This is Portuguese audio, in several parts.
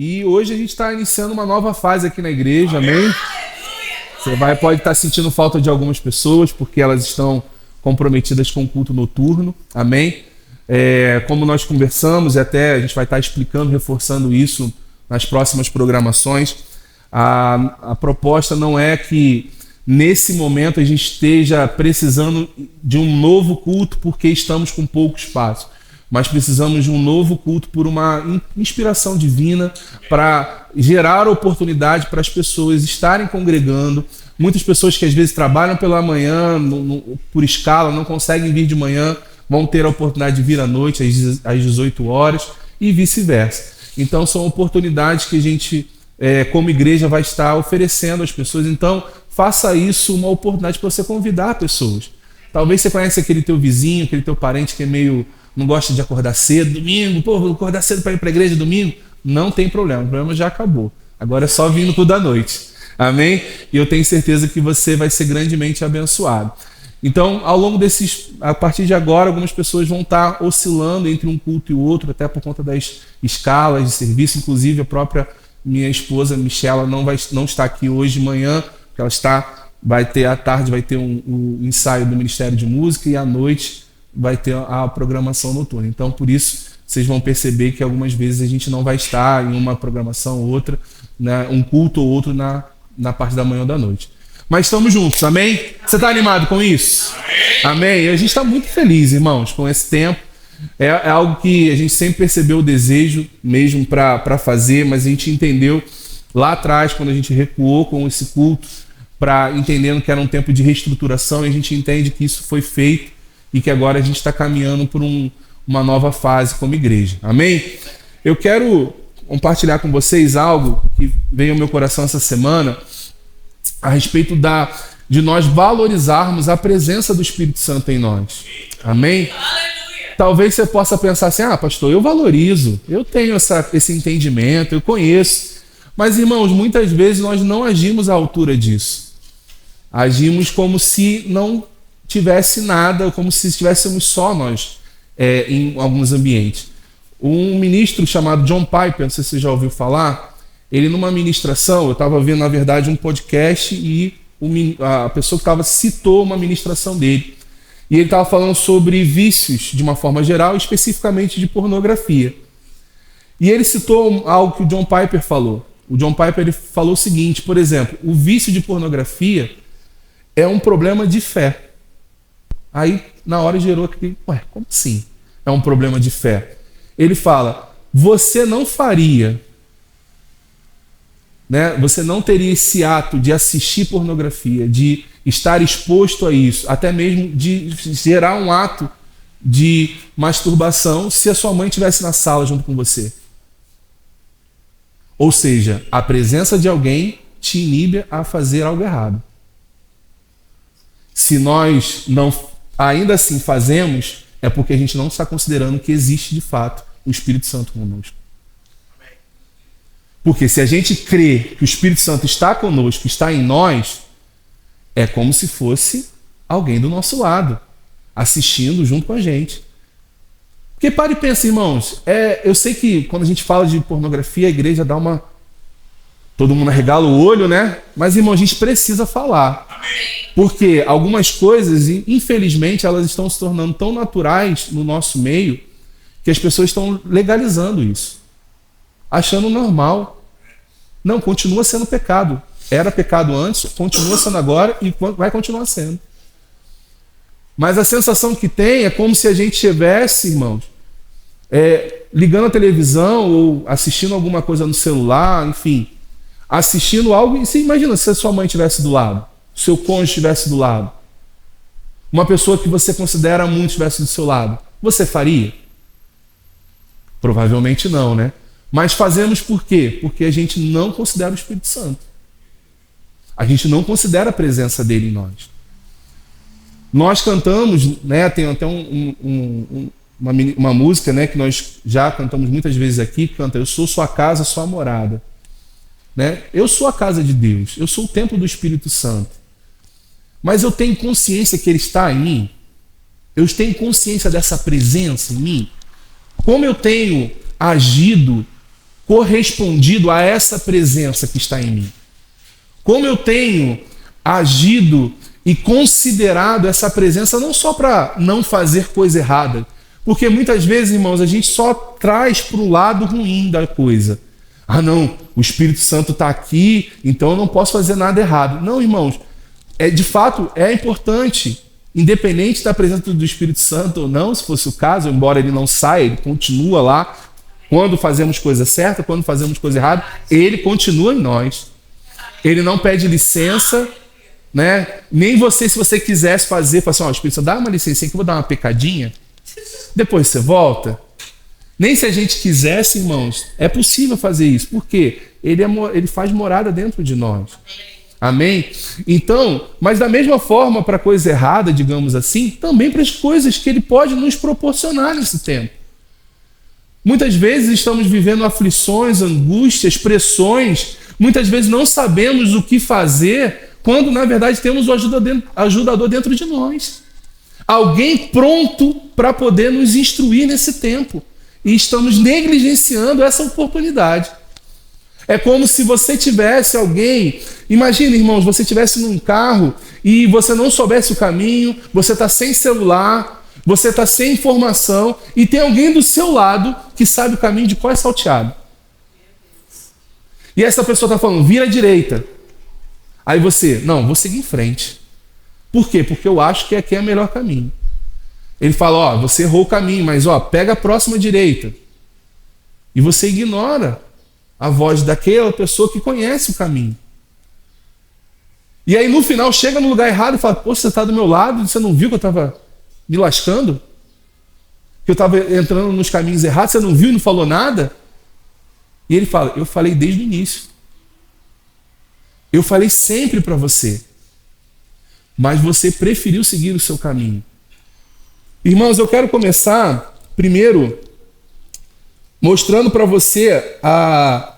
E hoje a gente está iniciando uma nova fase aqui na igreja, amém? Você pode estar sentindo falta de algumas pessoas, porque elas estão comprometidas com o culto noturno, amém? Como nós conversamos, e até a gente vai estar explicando, reforçando isso nas próximas programações, a proposta não é que nesse momento a gente esteja precisando de um novo culto porque estamos com pouco espaço, mas precisamos de um novo culto por uma inspiração divina para gerar oportunidade para as pessoas estarem congregando. Muitas pessoas que às vezes trabalham pela manhã, por escala, não conseguem vir de manhã, vão ter a oportunidade de vir à noite, às 18 horas, e vice-versa. Então são oportunidades que a gente, como igreja, vai estar oferecendo às pessoas. Então faça isso uma oportunidade para você convidar pessoas. Talvez você conheça aquele teu vizinho, aquele teu parente que não gosta de acordar cedo, domingo, vou acordar cedo para ir para a igreja domingo. Não tem problema, o problema já acabou. Agora é só vir no culto da noite. Amém? E eu tenho certeza que você vai ser grandemente abençoado. Então, ao longo a partir de agora, algumas pessoas vão estar oscilando entre um culto e o outro, até por conta das escalas de serviço. Inclusive, a própria minha esposa, Michela, não está aqui hoje de manhã, porque à tarde vai ter um ensaio do Ministério de Música e à noite vai ter a programação noturna. Então, por isso, vocês vão perceber que algumas vezes a gente não vai estar em uma programação ou outra, né, um culto ou outro na parte da manhã ou da noite. Mas estamos juntos, amém? Você está animado com isso? Amém? E a gente está muito feliz, irmãos, com esse tempo. É algo que a gente sempre percebeu o desejo mesmo para fazer, mas a gente entendeu lá atrás, quando a gente recuou com esse culto, entendendo que era um tempo de reestruturação, e a gente entende que isso foi feito e que agora a gente está caminhando por uma nova fase como igreja. Amém? Eu quero compartilhar com vocês algo que veio ao meu coração essa semana a respeito de nós valorizarmos a presença do Espírito Santo em nós. Amém? Talvez você possa pensar assim, pastor, eu valorizo, eu tenho esse entendimento, eu conheço. Mas, irmãos, muitas vezes nós não agimos à altura disso. Agimos como se não tivesse nada, como se estivéssemos só nós em alguns ambientes. Um ministro chamado John Piper, não sei se você já ouviu falar, ele numa ministração, eu estava vendo na verdade um podcast e a pessoa que estava citou uma ministração dele. E ele estava falando sobre vícios de uma forma geral, especificamente de pornografia. E ele citou algo que o John Piper falou. O John Piper ele falou o seguinte, por exemplo, o vício de pornografia é um problema de fé. Aí, na hora, gerou aquele... como assim? É um problema de fé. Ele fala, você não faria, né? Você não teria esse ato de assistir pornografia, de estar exposto a isso, até mesmo de gerar um ato de masturbação se a sua mãe estivesse na sala junto com você. Ou seja, a presença de alguém te inibe a fazer algo errado. Se nós não ainda assim fazemos, é porque a gente não está considerando que existe de fato o Espírito Santo conosco. Porque se a gente crê que o Espírito Santo está conosco, está em nós, é como se fosse alguém do nosso lado, assistindo junto com a gente. Porque para e pensa, irmãos, eu sei que quando a gente fala de pornografia, a igreja dá todo mundo arregala o olho, né? Mas, irmão, a gente precisa falar. Porque algumas coisas, infelizmente, elas estão se tornando tão naturais no nosso meio que as pessoas estão legalizando isso. Achando normal. Não, continua sendo pecado. Era pecado antes, continua sendo agora e vai continuar sendo. Mas a sensação que tem é como se a gente estivesse, irmãos, ligando a televisão ou assistindo alguma coisa no celular, enfim, assistindo algo. E você imagina se a sua mãe estivesse do lado, seu cônjuge estivesse do lado, uma pessoa que você considera muito estivesse do seu lado, você faria? Provavelmente não, né? Mas fazemos por quê? Porque a gente não considera o Espírito Santo. A gente não considera a presença dele em nós. Nós cantamos, né? Tem até uma música, né, que nós já cantamos muitas vezes aqui, que canta: eu sou sua casa, sua morada. Né? Eu sou a casa de Deus, eu sou o templo do Espírito Santo. Mas eu tenho consciência que ele está em mim? Eu tenho consciência dessa presença em mim? Como eu tenho agido correspondido a essa presença que está em mim? Como eu tenho agido e considerado essa presença não só para não fazer coisa errada, porque muitas vezes, irmãos, a gente só traz para o lado ruim da coisa. Ah, não, o Espírito Santo está aqui, então eu não posso fazer nada errado. Não, irmãos, de fato é importante, independente da presença do Espírito Santo ou não, se fosse o caso, embora ele não saia, ele continua lá. Quando fazemos coisa certa, quando fazemos coisa errada, ele continua em nós. Ele não pede licença, né? Nem você, se você quisesse fazer, fala assim, ó, Espírito Santo, dá uma licença que eu vou dar uma pecadinha, depois você volta. Nem se a gente quisesse, irmãos, é possível fazer isso. Por quê? Ele faz morada dentro de nós. Amém? Então, mas da mesma forma para a coisa errada, digamos assim, também para as coisas que ele pode nos proporcionar nesse tempo. Muitas vezes estamos vivendo aflições, angústias, pressões, muitas vezes não sabemos o que fazer, quando na verdade temos o ajudador dentro de nós. Alguém pronto para poder nos instruir nesse tempo. E estamos negligenciando essa oportunidade. É como se você tivesse alguém... Imagina, irmãos, você estivesse num carro e você não soubesse o caminho, você está sem celular, você está sem informação e tem alguém do seu lado que sabe o caminho de qual é salteado. E essa pessoa está falando, vira à direita. Aí você, não, vou seguir em frente. Por quê? Porque eu acho que aqui é o melhor caminho. Ele fala, ó, você errou o caminho, mas ó, pega a próxima direita. E você ignora a voz daquela pessoa que conhece o caminho. E aí no final chega no lugar errado e fala, poxa, você está do meu lado, você não viu que eu estava me lascando? Que eu estava entrando nos caminhos errados, você não viu e não falou nada? E ele fala, eu falei desde o início. Eu falei sempre para você. Mas você preferiu seguir o seu caminho. Irmãos, eu quero começar primeiro mostrando para você a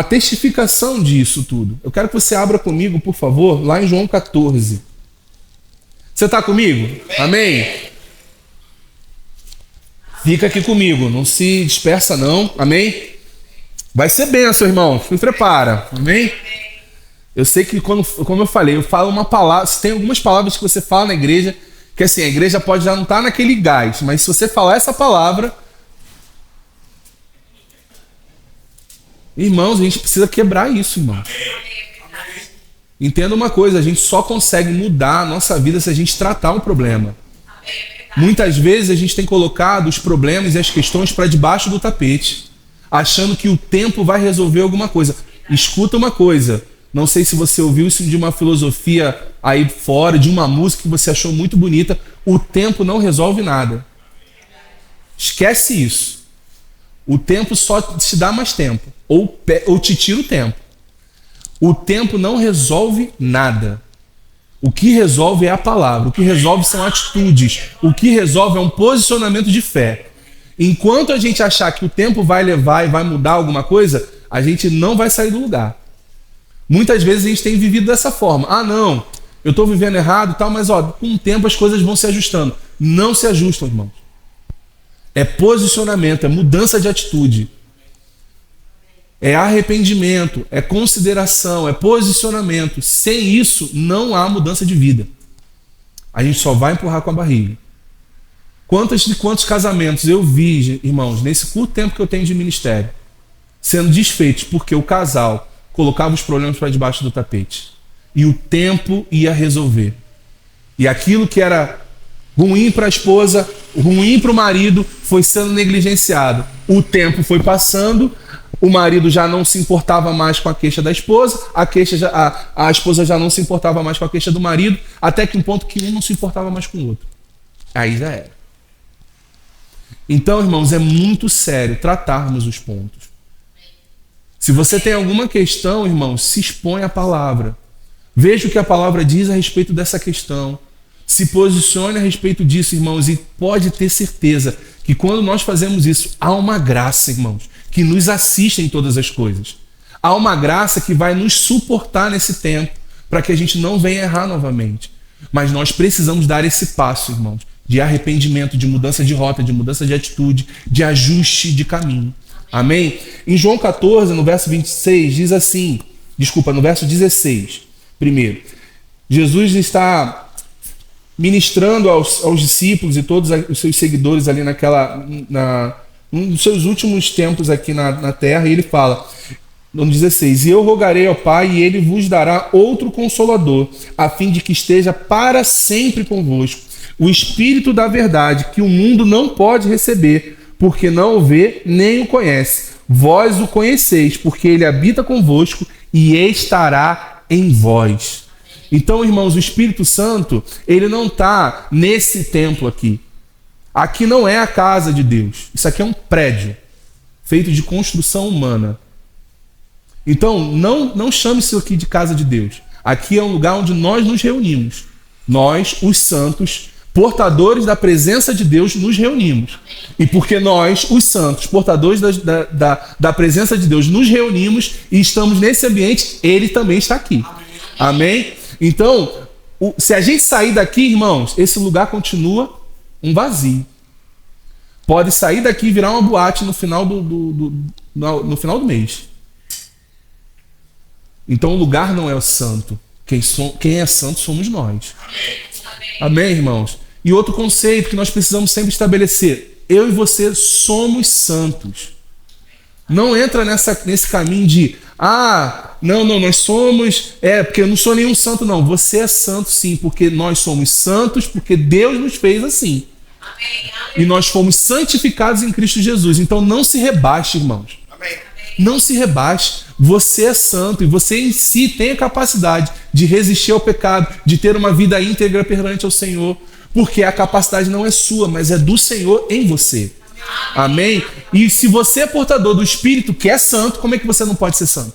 testificação disso tudo. Eu quero que você abra comigo, por favor, lá em João 14. Você está comigo? Amém? Fica aqui comigo, não se dispersa não, amém? Vai ser bênção, irmão, me prepara, amém? Eu sei que, como eu falei, eu falo uma palavra, tem algumas palavras que você fala na igreja, que assim, a igreja pode já não estar naquele gás, mas se você falar essa palavra, irmãos, a gente precisa quebrar isso, irmão. Entenda uma coisa, a gente só consegue mudar a nossa vida se a gente tratar um problema. Muitas vezes a gente tem colocado os problemas e as questões para debaixo do tapete, achando que o tempo vai resolver alguma coisa. Escuta uma coisa, não sei se você ouviu isso de uma filosofia aí fora, de uma música que você achou muito bonita, o tempo não resolve nada. Esquece isso. O tempo só te dá mais tempo, ou te tira o tempo. O tempo não resolve nada. O que resolve é a palavra, o que resolve são atitudes, o que resolve é um posicionamento de fé. Enquanto a gente achar que o tempo vai levar e vai mudar alguma coisa, a gente não vai sair do lugar. Muitas vezes a gente tem vivido dessa forma. Ah, não, eu estou vivendo errado e tal, mas ó, com o tempo as coisas vão se ajustando. Não se ajustam, irmãos. É posicionamento, é mudança de atitude. É arrependimento, é consideração, é posicionamento. Sem isso, não há mudança de vida. A gente só vai empurrar com a barriga. Quantos casamentos eu vi, irmãos, nesse curto tempo que eu tenho de ministério, sendo desfeitos porque o casal colocava os problemas para debaixo do tapete. E o tempo ia resolver. E aquilo que era ruim para a esposa, ruim para o marido, foi sendo negligenciado. O tempo foi passando, o marido já não se importava mais com a queixa da esposa, a esposa já não se importava mais com a queixa do marido, até que um ponto que um não se importava mais com o outro. Aí já era. Então, irmãos, é muito sério tratarmos os pontos. Se você tem alguma questão, irmãos, se expõe à palavra. Veja o que a palavra diz a respeito dessa questão. Se posicione a respeito disso, irmãos, e pode ter certeza que quando nós fazemos isso, há uma graça, irmãos, que nos assiste em todas as coisas. Há uma graça que vai nos suportar nesse tempo, para que a gente não venha errar novamente. Mas nós precisamos dar esse passo, irmãos. de arrependimento, de mudança de rota, de mudança de atitude, de ajuste de caminho. Amém? Em João 14, no verso 26, diz assim, no verso 16, primeiro, Jesus está ministrando aos discípulos e todos os seus seguidores ali um dos seus últimos tempos aqui na terra, e ele fala, no 16, e eu rogarei ao Pai, e ele vos dará outro Consolador, a fim de que esteja para sempre convosco, o Espírito da verdade, que o mundo não pode receber, porque não o vê nem o conhece. Vós o conheceis, porque ele habita convosco e estará em vós. Então, irmãos, o Espírito Santo, ele não está nesse templo aqui. Aqui não é a casa de Deus. Isso aqui é um prédio feito de construção humana. Então, não chame isso aqui de casa de Deus. Aqui é um lugar onde nós nos reunimos. Nós, os santos, portadores da presença de Deus, nos reunimos. E porque nós, os santos, portadores da presença de Deus, nos reunimos e estamos nesse ambiente, ele também está aqui. Amém? Então, se a gente sair daqui, irmãos, esse lugar continua um vazio. Pode sair daqui e virar uma boate no final no final do mês. Então o lugar não é o santo. Quem é santo somos nós. Amém, irmãos? E outro conceito que nós precisamos sempre estabelecer. Eu e você somos santos. Não entra nesse caminho de não, nós somos, porque eu não sou nenhum santo, não. Você é santo sim, porque nós somos santos, porque Deus nos fez assim. Amém. E nós fomos santificados em Cristo Jesus. Então não se rebaixe, irmãos. Amém. Não se rebaixe. Você é santo e você em si tem a capacidade de resistir ao pecado, de ter uma vida íntegra perante ao Senhor, porque a capacidade não é sua, mas é do Senhor em você. Amém? E se você é portador do Espírito que é santo, como é que você não pode ser santo?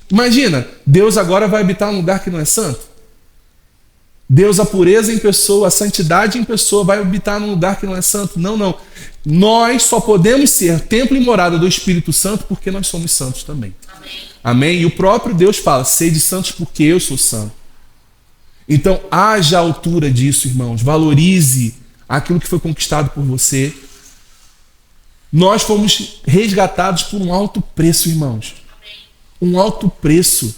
Imagina, Deus agora vai habitar um lugar que não é santo? Deus, a pureza em pessoa, a santidade em pessoa, vai habitar num lugar que não é santo? Não. Nós só podemos ser templo e morada do Espírito Santo porque nós somos santos também. Amém? E o próprio Deus fala, sede santos porque eu sou santo. Então, haja altura disso, irmãos. Valorize aquilo que foi conquistado por você. Nós fomos resgatados por um alto preço, irmãos. Um alto preço.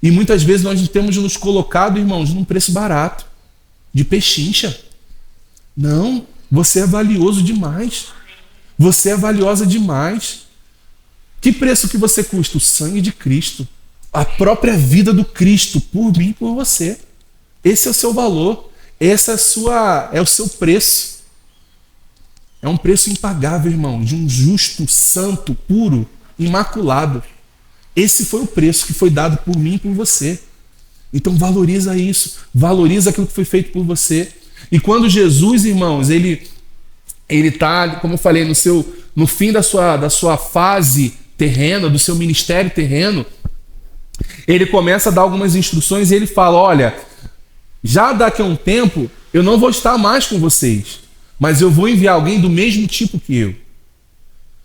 E muitas vezes nós temos nos colocado, irmãos, num preço barato, de pechincha. Não, você é valioso demais. Você é valiosa demais. Que preço que você custa? O sangue de Cristo. A própria vida do Cristo, por mim e por você. Esse é o seu valor. Esse é o seu preço. É um preço impagável, irmão, de um justo, santo, puro, imaculado. Esse foi o preço que foi dado por mim e por você. Então valoriza isso. Valoriza aquilo que foi feito por você. E quando Jesus, irmãos, ele está, como eu falei, no fim da sua fase terrena, do seu ministério terreno, ele começa a dar algumas instruções e ele fala, olha, já daqui a um tempo eu não vou estar mais com vocês, mas eu vou enviar alguém do mesmo tipo que eu.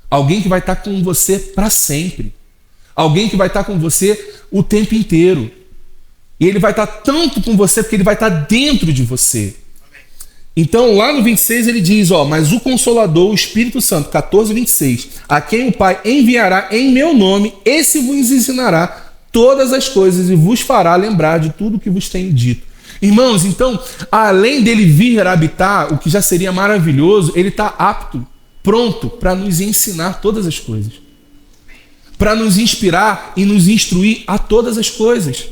Alguém que vai estar com você para sempre. Alguém que vai estar com você o tempo inteiro. E ele vai estar tanto com você porque ele vai estar dentro de você. Então lá no 26 ele diz, mas o Consolador, o Espírito Santo, 14, 26, a quem o Pai enviará em meu nome, esse vos ensinará todas as coisas e vos fará lembrar de tudo que vos tenho dito. Irmãos, então, além dele vir habitar, o que já seria maravilhoso, ele está apto, pronto para nos ensinar todas as coisas. Para nos inspirar e nos instruir a todas as coisas.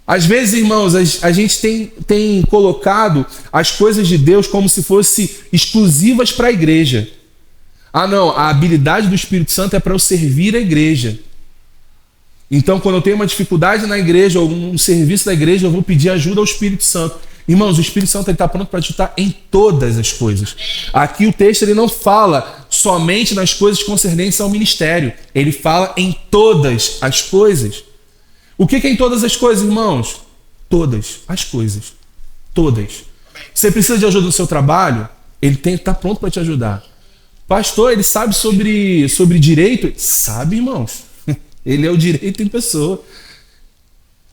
Às vezes, irmãos, a gente tem colocado as coisas de Deus como se fossem exclusivas para a igreja. Não, a habilidade do Espírito Santo é para eu servir a igreja. Então, quando eu tenho uma dificuldade na igreja ou um serviço da igreja, eu vou pedir ajuda ao Espírito Santo. Irmãos, o Espírito Santo está pronto para te ajudar em todas as coisas. Aqui o texto ele não fala somente nas coisas concernentes ao ministério. Ele fala em todas as coisas. O que é em todas as coisas, irmãos? Todas as coisas. Todas. Você precisa de ajuda no seu trabalho? Ele está pronto para te ajudar. Pastor, ele sabe sobre direito? Sabe, irmãos. Ele é o direito em pessoa.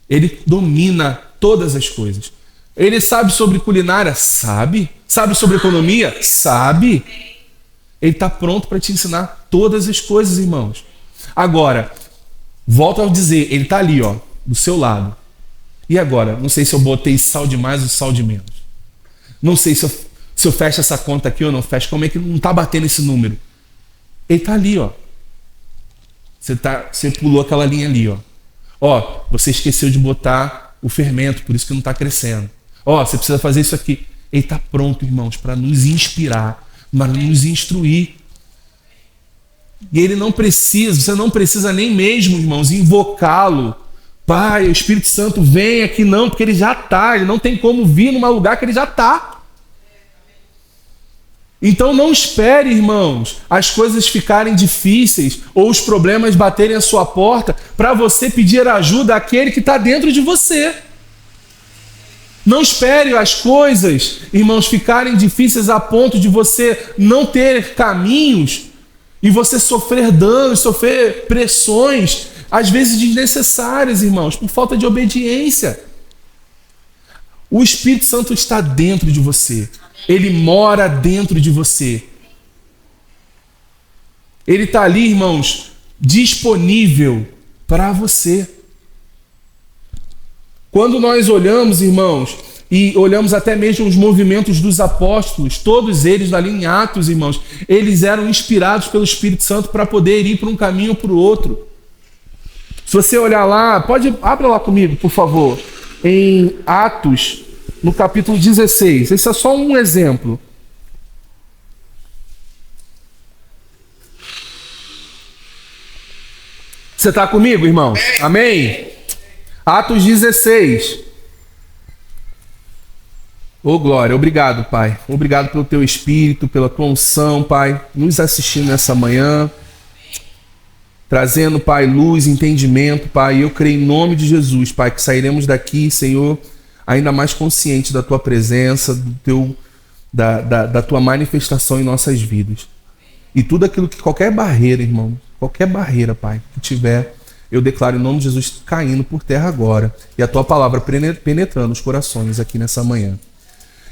Ele domina todas as coisas. Ele sabe sobre culinária? Sabe. Sabe sobre economia? Sabe. Ele está pronto para te ensinar todas as coisas, irmãos. Agora, volto a dizer, ele está ali, ó, do seu lado. E agora? Não sei se eu botei sal de mais ou sal de menos. Não sei se eu fecho essa conta aqui ou não fecho. Como é que não está batendo esse número? Ele está ali, ó. Você pulou aquela linha ali, ó. Ó, você esqueceu de botar o fermento, por isso que não está crescendo. Ó, você precisa fazer isso aqui. Ele está pronto, irmãos, para nos inspirar, para nos instruir. E ele não precisa, você não precisa nem mesmo, irmãos, invocá-lo. Pai, o Espírito Santo vem aqui, não, porque ele já está. Ele não tem como vir num lugar que ele já está. Então não espere, irmãos, as coisas ficarem difíceis ou os problemas baterem a sua porta para você pedir ajuda àquele que está dentro de você. Não espere as coisas, irmãos, ficarem difíceis a ponto de você não ter caminhos e você sofrer danos, sofrer pressões, às vezes desnecessárias, irmãos, por falta de obediência. O Espírito Santo está dentro de você. Ele mora dentro de você. Ele está ali, irmãos, disponível para você. Quando nós olhamos, irmãos, e olhamos até mesmo os movimentos dos apóstolos, todos eles ali em Atos, irmãos, eles eram inspirados pelo Espírito Santo para poder ir para um caminho ou para o outro. Se você olhar lá, abra lá comigo, por favor, em Atos, no capítulo 16. Esse é só um exemplo. Você está comigo, irmão? Amém? Atos 16. Ô, glória, obrigado, Pai. Obrigado pelo teu Espírito, pela tua unção, Pai, nos assistindo nessa manhã, trazendo, Pai, luz, entendimento, Pai. Eu creio em nome de Jesus, Pai, que sairemos daqui, Senhor, ainda mais consciente da tua presença, da tua manifestação em nossas vidas. E tudo aquilo que, qualquer barreira, irmão, qualquer barreira, Pai, que tiver, eu declaro em nome de Jesus caindo por terra agora. E a tua palavra penetrando os corações aqui nessa manhã.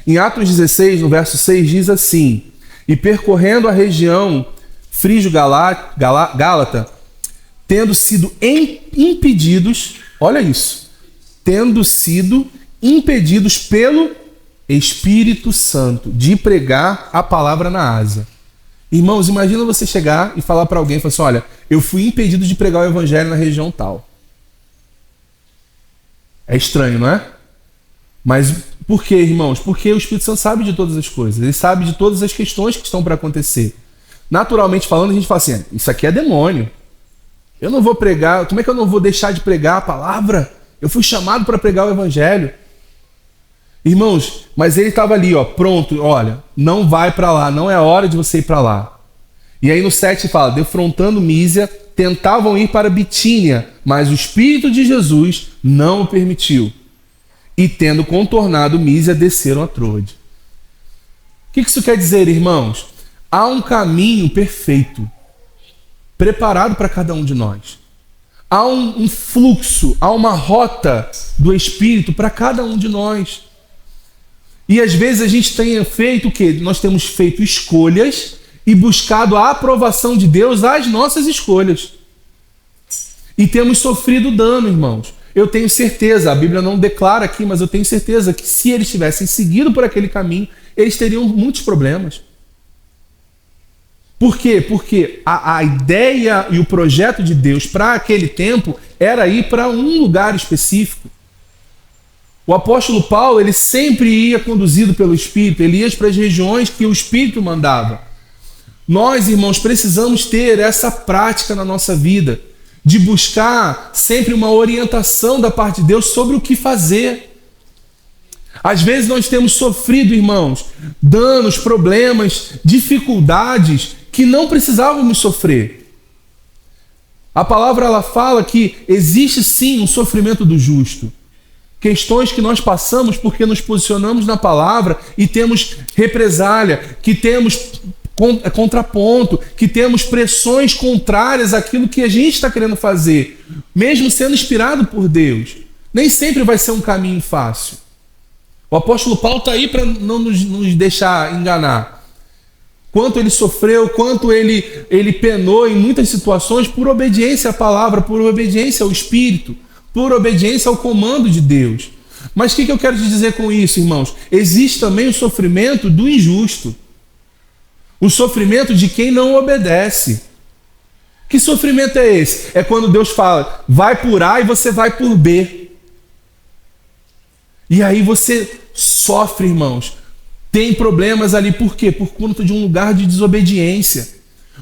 Em Atos 16, no verso 6, diz assim: e percorrendo a região frígio-gálata, tendo sido impedidos, olha isso, tendo sido impedidos pelo Espírito Santo de pregar a palavra na Ásia. Irmãos, imagina você chegar e falar para alguém, falar assim, olha, eu fui impedido de pregar o evangelho na região tal. É estranho, não é? Mas por quê, irmãos? Porque o Espírito Santo sabe de todas as coisas. Ele sabe de todas as questões que estão para acontecer. Naturalmente falando, a gente fala assim, isso aqui é demônio. Eu não vou pregar, como é que eu não vou deixar de pregar a palavra? Eu fui chamado para pregar o evangelho. Irmãos, mas ele estava ali, ó, pronto, olha, não vai para lá, não é hora de você ir para lá. E aí no 7 fala, defrontando Mísia, tentavam ir para Bitínia, mas o Espírito de Jesus não o permitiu. E tendo contornado Mísia, desceram a Troade. O que isso quer dizer, irmãos? Há um caminho perfeito, preparado para cada um de nós. Há um fluxo, há uma rota do Espírito para cada um de nós. E às vezes a gente tem feito o quê? Nós temos feito escolhas e buscado a aprovação de Deus às nossas escolhas. E temos sofrido dano, irmãos. Eu tenho certeza, a Bíblia não declara aqui, mas eu tenho certeza que se eles tivessem seguido por aquele caminho, eles teriam muitos problemas. Por quê? Porque a ideia e o projeto de Deus para aquele tempo era ir para um lugar específico. O apóstolo Paulo, ele sempre ia conduzido pelo Espírito, ele ia para as regiões que o Espírito mandava. Nós, irmãos, precisamos ter essa prática na nossa vida, de buscar sempre uma orientação da parte de Deus sobre o que fazer. Às vezes nós temos sofrido, irmãos, danos, problemas, dificuldades que não precisávamos sofrer. A palavra ela fala que existe sim um sofrimento do justo. Questões que nós passamos porque nos posicionamos na palavra e temos represália, que temos contraponto, que temos pressões contrárias àquilo que a gente está querendo fazer, mesmo sendo inspirado por Deus. Nem sempre vai ser um caminho fácil. O apóstolo Paulo está aí para não nos deixar enganar. Quanto ele sofreu, quanto ele penou em muitas situações por obediência à palavra, por obediência ao Espírito, por obediência ao comando de Deus. Mas o que eu quero te dizer com isso, irmãos? Existe também o sofrimento do injusto. O sofrimento de quem não obedece. Que sofrimento é esse? É quando Deus fala, vai por A e você vai por B. E aí você sofre, irmãos. Tem problemas ali, por quê? Por conta de um lugar de desobediência.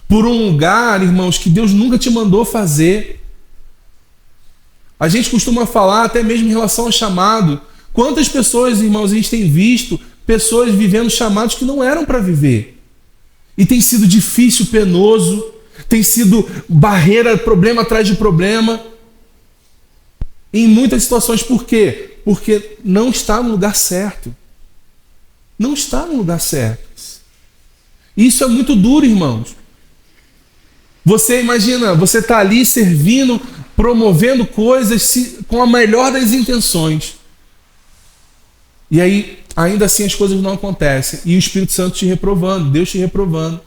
Por um lugar, irmãos, que Deus nunca te mandou fazer. A gente costuma falar, até mesmo em relação ao chamado. Quantas pessoas, irmãos, a gente tem visto pessoas vivendo chamados que não eram para viver. E tem sido difícil, penoso, tem sido barreira, problema atrás de problema. Em muitas situações, por quê? Porque não está no lugar certo. Não está no lugar certo. Isso é muito duro, irmãos. Você imagina, você está ali servindo, promovendo coisas com a melhor das intenções. E aí, ainda assim, as coisas não acontecem. E o Espírito Santo te reprovando, Deus te reprovando.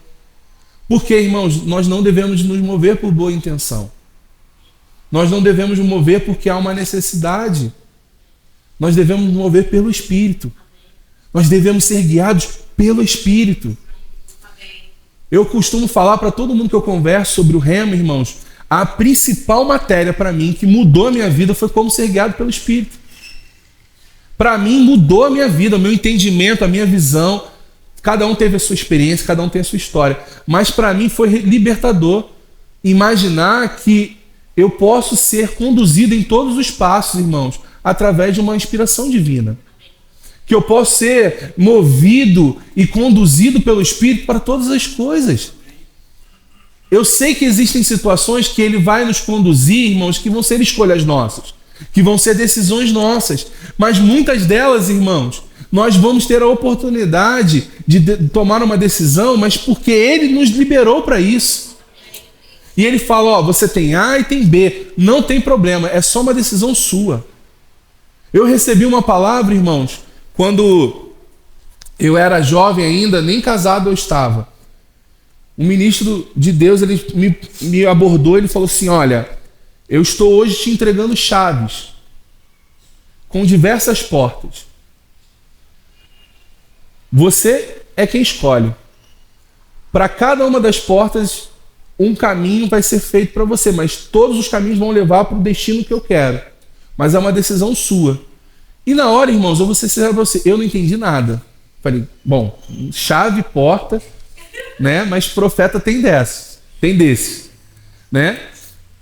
Porque, irmãos, nós não devemos nos mover por boa intenção. Nós não devemos nos mover porque há uma necessidade. Nós devemos nos mover pelo Espírito. Nós devemos ser guiados pelo Espírito. Eu costumo falar para todo mundo que eu converso sobre o rema, irmãos, a principal matéria para mim que mudou a minha vida foi como ser guiado pelo Espírito. Para mim mudou a minha vida, o meu entendimento, a minha visão. Cada um teve a sua experiência, cada um tem a sua história. Mas para mim foi libertador imaginar que eu posso ser conduzido em todos os passos, irmãos, através de uma inspiração divina. Que eu posso ser movido e conduzido pelo Espírito para todas as coisas. Eu sei que existem situações que Ele vai nos conduzir, irmãos, que vão ser escolhas nossas, que vão ser decisões nossas. Mas muitas delas, irmãos, nós vamos ter a oportunidade de tomar uma decisão, mas porque Ele nos liberou para isso. E Ele fala, ó, você tem A e tem B, não tem problema, é só uma decisão sua. Eu recebi uma palavra, irmãos, quando eu era jovem ainda, nem casado eu estava. Um ministro de Deus, ele me abordou, ele falou assim, olha, eu estou hoje te entregando chaves com diversas portas. Você é quem escolhe. Para cada uma das portas, um caminho vai ser feito para você, mas todos os caminhos vão levar para o destino que eu quero. Mas é uma decisão sua. E na hora, irmãos, eu vou ser sincero para você, eu não entendi nada. Falei, bom, chave, porta, né? Mas profeta tem desses, né?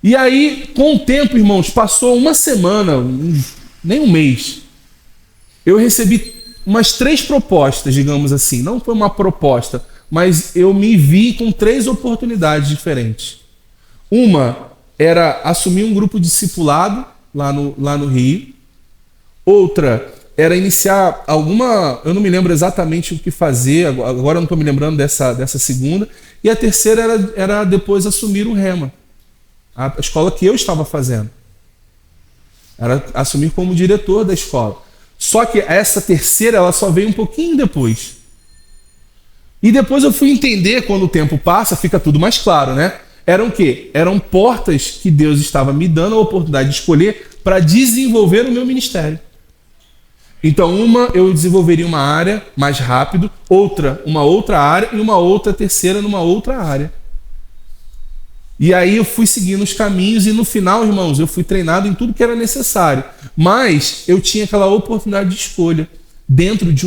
E aí, com o tempo, irmãos, passou uma semana, nem um mês, eu recebi umas 3 propostas, digamos assim. Não foi uma proposta, mas eu me vi com 3 oportunidades diferentes. Uma era assumir um grupo discipulado lá no Rio. Outra era iniciar alguma... Eu não me lembro exatamente o que fazer, agora eu não estou me lembrando dessa segunda. E a terceira era depois assumir o Rema, a escola que eu estava fazendo. Era assumir como diretor da escola. Só que essa terceira ela só veio um pouquinho depois. E depois eu fui entender, quando o tempo passa, fica tudo mais claro, né? Eram o quê? Eram portas que Deus estava me dando a oportunidade de escolher para desenvolver o meu ministério. Então, uma eu desenvolveria uma área mais rápido, outra uma outra área e uma outra terceira numa outra área. E aí eu fui seguindo os caminhos e no final, irmãos, eu fui treinado em tudo que era necessário. Mas eu tinha aquela oportunidade de escolha dentro de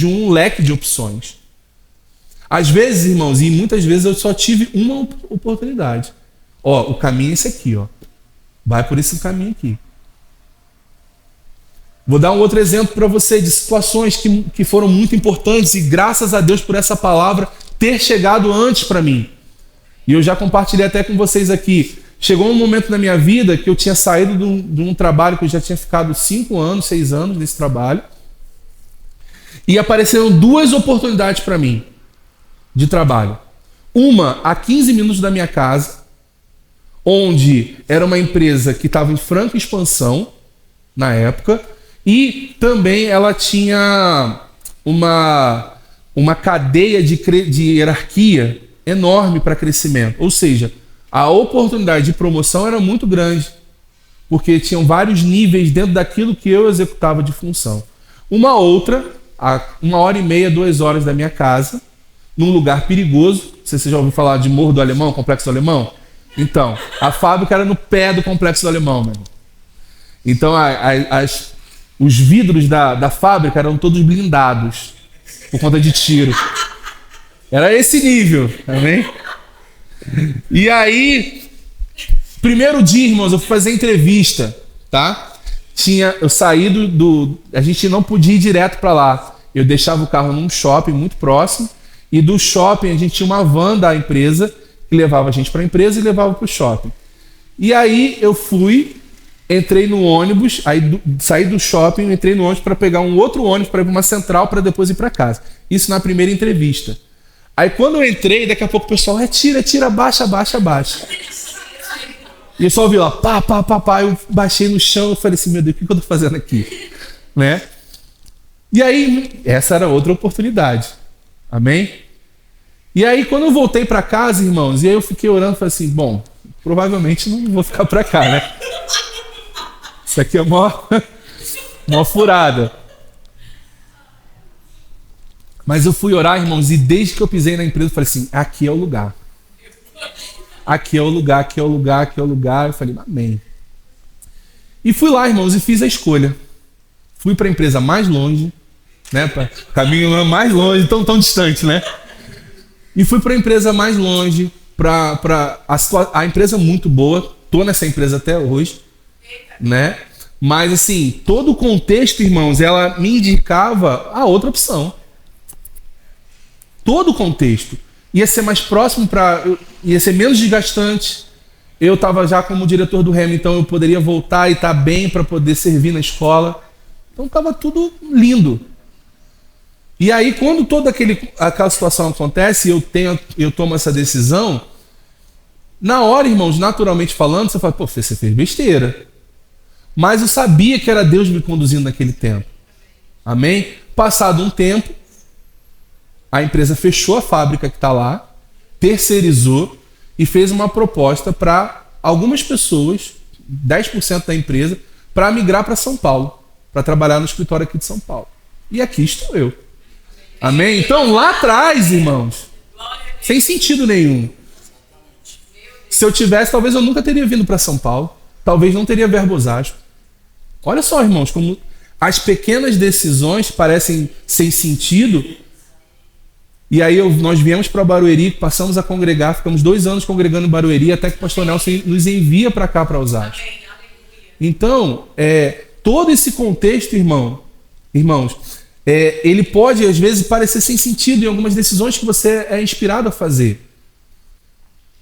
um leque de opções. Às vezes, irmãos, e muitas vezes eu só tive uma oportunidade. Ó, o caminho é esse aqui, ó. Vai por esse caminho aqui. Vou dar um outro exemplo para você de situações que foram muito importantes e graças a Deus por essa palavra ter chegado antes para mim. E eu já compartilhei até com vocês aqui. Chegou um momento na minha vida que eu tinha saído de um trabalho que eu já tinha ficado 5 anos, 6 anos nesse trabalho. E apareceram 2 oportunidades para mim de trabalho. Uma a 15 minutos da minha casa, onde era uma empresa que estava em franca expansão na época, E também ela tinha uma cadeia de hierarquia enorme para crescimento. Ou seja, a oportunidade de promoção era muito grande, porque tinham vários níveis dentro daquilo que eu executava de função. Uma outra, a 1h30, 2 horas da minha casa, num lugar perigoso. Não sei se você já ouviu falar de Morro do Alemão, Complexo do Alemão. Então, a fábrica era no pé do Complexo do Alemão, meu irmão. Então, os vidros da fábrica eram todos blindados por conta de tiro. Era esse nível, amém? E aí, primeiro dia, irmãos, eu fui fazer entrevista, tá? Eu saí a gente não podia ir direto para lá. Eu deixava o carro num shopping muito próximo, e do shopping a gente tinha uma van da empresa que levava a gente para a empresa e levava para o shopping. E aí eu entrei no ônibus, aí saí do shopping, entrei no ônibus para pegar um outro ônibus para ir para uma central para depois ir para casa. Isso na primeira entrevista. Aí quando eu entrei, daqui a pouco o pessoal tira, abaixa. E eu só ouvi lá, pá. Eu baixei no chão, eu falei assim, meu Deus, o que eu tô fazendo aqui? Né? E aí, essa era outra oportunidade. Amém? E aí, quando eu voltei para casa, irmãos, e aí eu fiquei orando, falei assim, bom, provavelmente não vou ficar para cá, né? Isso aqui é uma furada. Mas eu fui orar, irmãos, e desde que eu pisei na empresa, eu falei assim, aqui é o lugar. Aqui é o lugar. Eu falei, amém. E fui lá, irmãos, e fiz a escolha. Fui para a empresa mais longe, né? Caminho mais longe, tão distante, né? E fui para a empresa mais longe, a empresa muito boa. Tô nessa empresa até hoje, né? Mas assim, todo o contexto, irmãos, ela me indicava a outra opção. Todo o contexto. Ia ser mais próximo, ia ser menos desgastante. Eu estava já como diretor do Remo, então eu poderia voltar e estar bem para poder servir na escola. Então estava tudo lindo. E aí, quando toda aquela situação acontece e eu tomo essa decisão, na hora, irmãos, naturalmente falando, você fala, pô, você fez besteira. Mas eu sabia que era Deus me conduzindo naquele tempo. Amém? Passado um tempo, a empresa fechou a fábrica que está lá, terceirizou e fez uma proposta para algumas pessoas, 10% da empresa, para migrar para São Paulo, para trabalhar no escritório aqui de São Paulo. E aqui estou eu. Amém? Então lá atrás, irmãos, sem sentido nenhum. Se eu tivesse, talvez eu nunca teria vindo para São Paulo, talvez não teria Verbo Osasco. Olha só, irmãos, como as pequenas decisões parecem sem sentido. E aí nós viemos para Barueri, passamos a congregar, ficamos 2 anos congregando em Barueri, até que o pastor Nelson nos envia para cá, para Osasco. Então, todo esse contexto, irmãos, ele pode, às vezes, parecer sem sentido em algumas decisões que você é inspirado a fazer.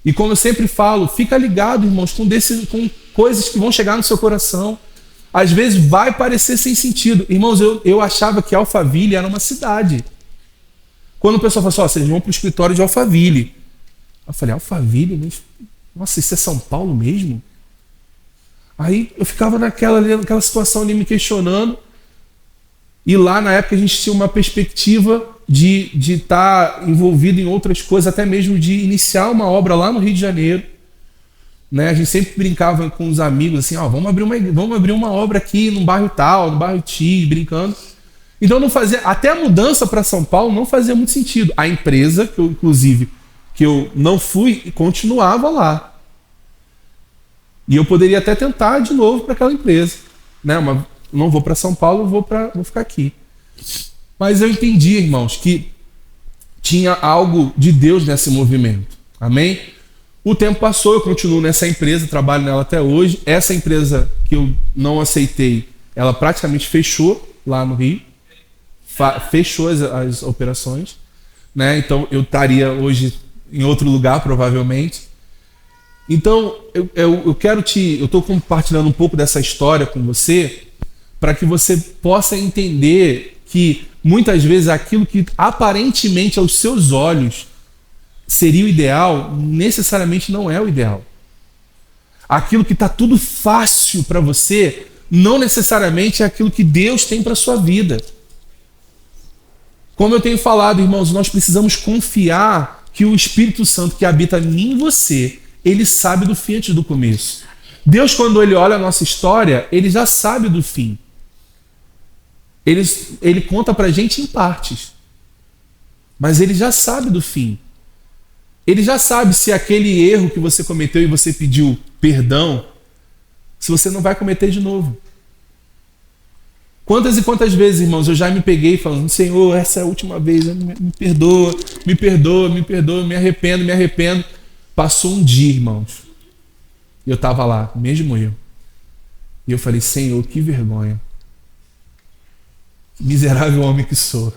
E como eu sempre falo, fica ligado, irmãos, com coisas que vão chegar no seu coração. Às vezes vai parecer sem sentido. Irmãos, eu achava que Alphaville era uma cidade. Quando o pessoal fala assim, vocês vão para o escritório de Alphaville. Eu falei, Alphaville? Mas, nossa, isso é São Paulo mesmo? Aí eu ficava naquela situação ali me questionando. E lá na época a gente tinha uma perspectiva de estar envolvido em outras coisas, até mesmo de iniciar uma obra lá no Rio de Janeiro. Né? A gente sempre brincava com os amigos assim, vamos abrir uma obra aqui no bairro tal, no bairro T, brincando. Então não fazia, até a mudança para São Paulo não fazia muito sentido. A empresa, que eu não fui, continuava lá. E eu poderia até tentar de novo para aquela empresa. Né? Mas não vou para São Paulo, vou ficar aqui. Mas eu entendi, irmãos, que tinha algo de Deus nesse movimento. Amém? O tempo passou, eu continuo nessa empresa, trabalho nela até hoje. Essa empresa que eu não aceitei, ela praticamente fechou lá no Rio. Fechou as operações. Né? Então eu estaria hoje em outro lugar, provavelmente. Então eu estou compartilhando um pouco dessa história com você, para que você possa entender que muitas vezes aquilo que aparentemente aos seus olhos seria o ideal, necessariamente não é o ideal. Aquilo que está tudo fácil para você, não necessariamente é aquilo que Deus tem para a sua vida. Como eu tenho falado, irmãos, nós precisamos confiar que o Espírito Santo que habita em mim e você, ele sabe do fim antes do começo. Deus, quando ele olha a nossa história, ele já sabe do fim. Ele conta pra gente em partes. Mas ele já sabe do fim. Ele já sabe se aquele erro que você cometeu e você pediu perdão, se você não vai cometer de novo. Quantas e quantas vezes, irmãos, eu já me peguei falando: Senhor, essa é a última vez, me perdoa, me perdoa, me perdoa, me arrependo, me arrependo. Passou um dia, irmãos, e eu estava lá, mesmo eu. E eu falei: Senhor, que vergonha. Miserável homem que sou.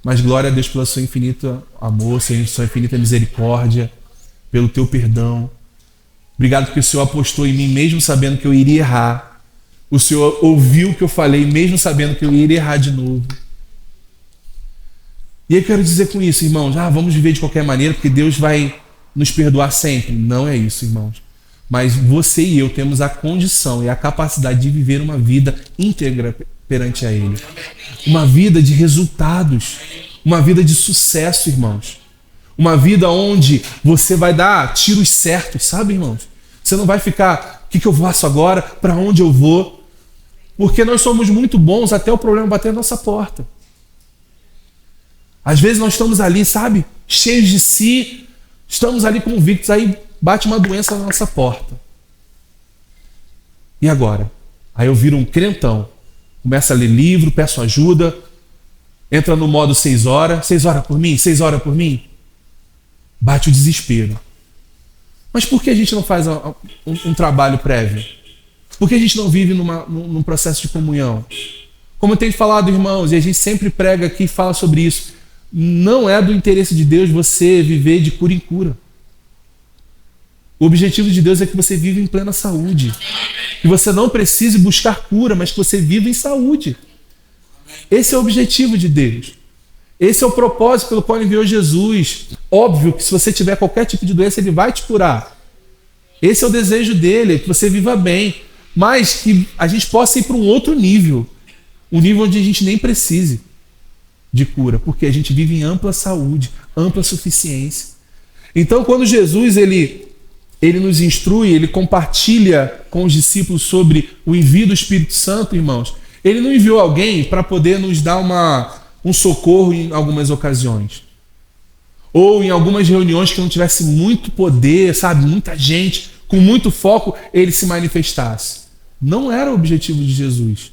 Mas glória a Deus pela sua infinita amor, sua infinita misericórdia, pelo teu perdão. Obrigado porque o Senhor apostou em mim, mesmo sabendo que eu iria errar. O Senhor ouviu o que eu falei, mesmo sabendo que eu iria errar de novo. E eu quero dizer com isso, irmãos, vamos viver de qualquer maneira, porque Deus vai nos perdoar sempre. Não é isso, irmãos. Mas você e eu temos a condição e a capacidade de viver uma vida íntegra perante a Ele. Uma vida de resultados. Uma vida de sucesso, irmãos. Uma vida onde você vai dar tiros certos, sabe, irmãos? Você não vai ficar: o que eu faço agora? Para onde eu vou? Porque nós somos muito bons até o problema bater na nossa porta. Às vezes nós estamos ali, sabe, cheios de si, estamos ali convictos, aí bate uma doença na nossa porta. E agora? Aí eu viro um crentão, começo a ler livro, peço ajuda, entra no modo 6 horas, 6 horas por mim, 6 horas por mim. Bate o desespero. Mas por que a gente não faz um trabalho prévio? Por que a gente não vive num processo de comunhão? Como eu tenho falado, irmãos, e a gente sempre prega aqui e fala sobre isso, não é do interesse de Deus você viver de cura em cura. O objetivo de Deus é que você viva em plena saúde. Que você não precise buscar cura, mas que você viva em saúde. Esse é o objetivo de Deus. Esse é o propósito pelo qual ele enviou Jesus. Óbvio que se você tiver qualquer tipo de doença, ele vai te curar. Esse é o desejo dele, que você viva bem. Mas que a gente possa ir para um outro nível. Um nível onde a gente nem precise de cura, porque a gente vive em ampla saúde, ampla suficiência. Então, quando Jesus ele nos instrui, ele compartilha com os discípulos sobre o envio do Espírito Santo, irmãos, ele não enviou alguém para poder nos dar um socorro em algumas ocasiões. Ou em algumas reuniões que não tivesse muito poder, sabe, muita gente, com muito foco, ele se manifestasse. Não era o objetivo de Jesus.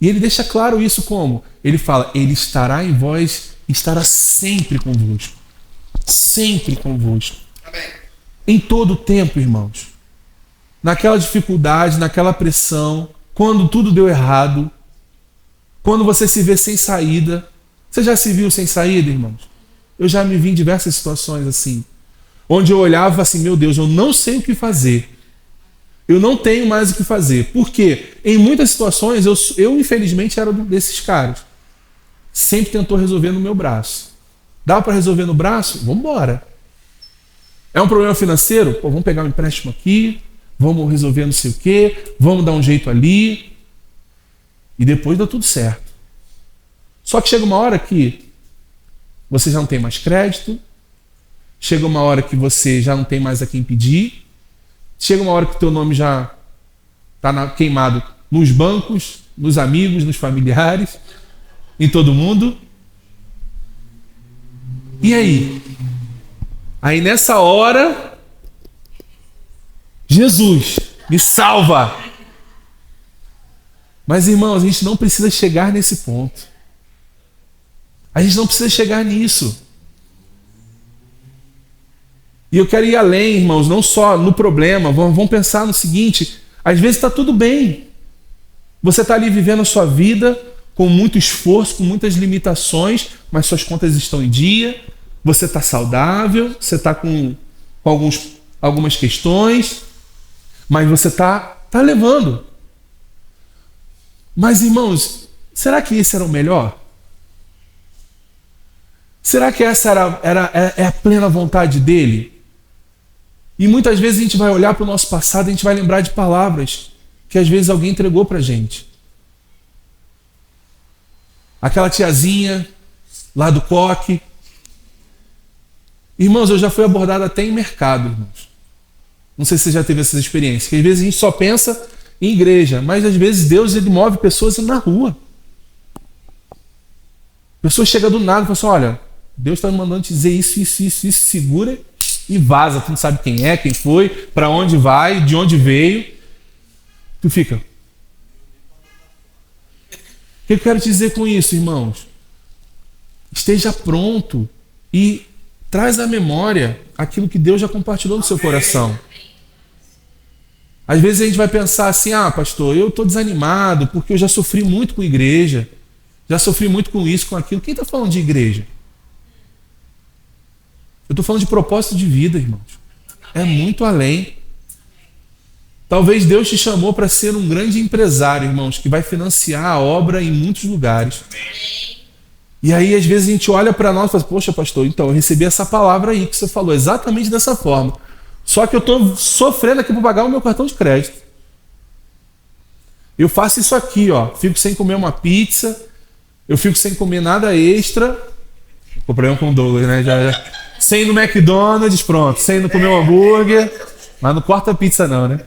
E ele deixa claro isso como? Ele fala: ele estará em vós, estará sempre convosco. Sempre convosco. Amém. Em todo o tempo, irmãos. Naquela dificuldade, naquela pressão, quando tudo deu errado, quando você se vê sem saída. Você já se viu sem saída, irmãos? Eu já me vi em diversas situações assim, onde eu olhava assim: meu Deus, eu não sei o que fazer. Eu não tenho mais o que fazer. Por quê? Em muitas situações, eu infelizmente era desses caras. Sempre tentou resolver no meu braço. Dá para resolver no braço? Vamos embora. É um problema financeiro? Pô, vamos pegar um empréstimo aqui, vamos resolver não sei o quê, vamos dar um jeito ali. E depois dá tudo certo. Só que chega uma hora que você já não tem mais crédito, chega uma hora que você já não tem mais a quem pedir, chega uma hora que o teu nome já está queimado nos bancos, nos amigos, nos familiares, em todo mundo. E aí? Aí nessa hora, Jesus, me salva! Mas, irmãos, a gente não precisa chegar nesse ponto. A gente não precisa chegar nisso. E eu quero ir além, irmãos, não só no problema. Vamos pensar no seguinte: às vezes está tudo bem. Você está ali vivendo a sua vida com muito esforço, com muitas limitações, mas suas contas estão em dia, você está saudável, você está com algumas questões, mas você está levando. Mas, irmãos, será que esse era o melhor? Será que essa é a plena vontade dele? E muitas vezes a gente vai olhar para o nosso passado e a gente vai lembrar de palavras que às vezes alguém entregou pra gente. Aquela tiazinha lá do coque. Irmãos, eu já fui abordado até em mercado, irmãos. Não sei se você já teve essas experiências, que às vezes a gente só pensa em igreja, mas às vezes Deus ele move pessoas na rua. A pessoa chega do nada e fala assim, olha, Deus está me mandando te dizer isso, segura e vaza. Tu não sabe quem é, quem foi, para onde vai, de onde veio. Tu fica. O que eu quero te dizer com isso, irmãos? Esteja pronto e traz à memória aquilo que Deus já compartilhou no seu coração. Às vezes a gente vai pensar assim, pastor, eu estou desanimado porque eu já sofri muito com igreja, já sofri muito com isso, com aquilo. Quem está falando de igreja? Eu estou falando de propósito de vida, irmãos. É muito além. Talvez Deus te chamou para ser um grande empresário, irmãos, que vai financiar a obra em muitos lugares. E aí, às vezes, a gente olha para nós e fala, poxa, pastor, então, eu recebi essa palavra aí que você falou, exatamente dessa forma. Só que eu estou sofrendo aqui para pagar o meu cartão de crédito. Eu faço isso aqui, fico sem comer uma pizza, eu fico sem comer nada extra. O problema com o Douglas, né? Sem ir no McDonald's, pronto. Sem ir no comer um hambúrguer. Mas não corta a pizza não, né?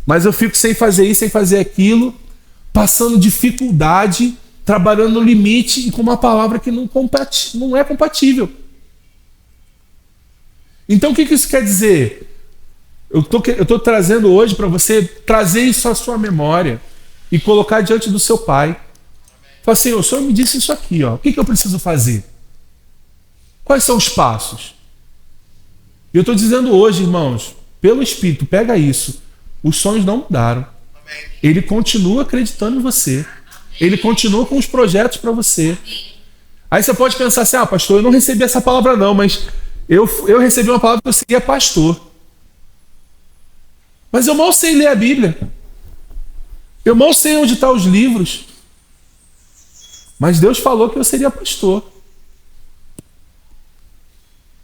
Mas eu fico sem fazer isso, sem fazer aquilo, passando dificuldade, trabalhando no limite e com uma palavra que não é compatível. Então o que isso quer dizer? Eu estou trazendo hoje para você trazer isso à sua memória e colocar diante do seu pai. Fala assim, o Senhor me disse isso aqui, o que eu preciso fazer? Quais são os passos? E eu estou dizendo hoje, irmãos, pelo Espírito, pega isso. Os sonhos não mudaram. Ele continua acreditando em você. Ele continua com os projetos para você. Aí você pode pensar assim, pastor, eu não recebi essa palavra não, mas eu recebi uma palavra que eu seria pastor. Mas eu mal sei ler a Bíblia. Eu mal sei onde estão os livros. Mas Deus falou que eu seria pastor.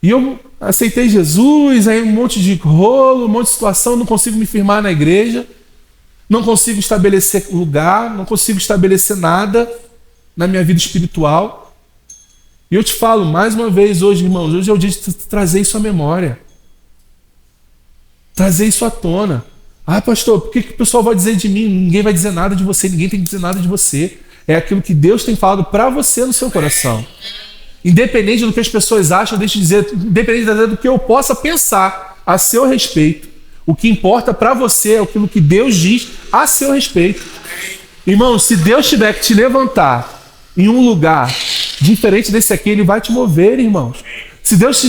E eu aceitei Jesus, aí um monte de rolo, um monte de situação, não consigo me firmar na igreja, não consigo estabelecer lugar, não consigo estabelecer nada na minha vida espiritual. E eu te falo mais uma vez hoje, irmãos, hoje é o dia de trazer isso à memória. Trazer isso à tona. Pastor, por que o pessoal vai dizer de mim? Ninguém vai dizer nada de você, ninguém tem que dizer nada de você. É aquilo que Deus tem falado para você no seu coração. Independente do que as pessoas acham, deixa eu dizer, independente do que eu possa pensar a seu respeito, o que importa para você é aquilo que Deus diz a seu respeito. Irmão, se Deus tiver que te levantar em um lugar diferente desse aqui, Ele vai te mover, irmãos. Se Deus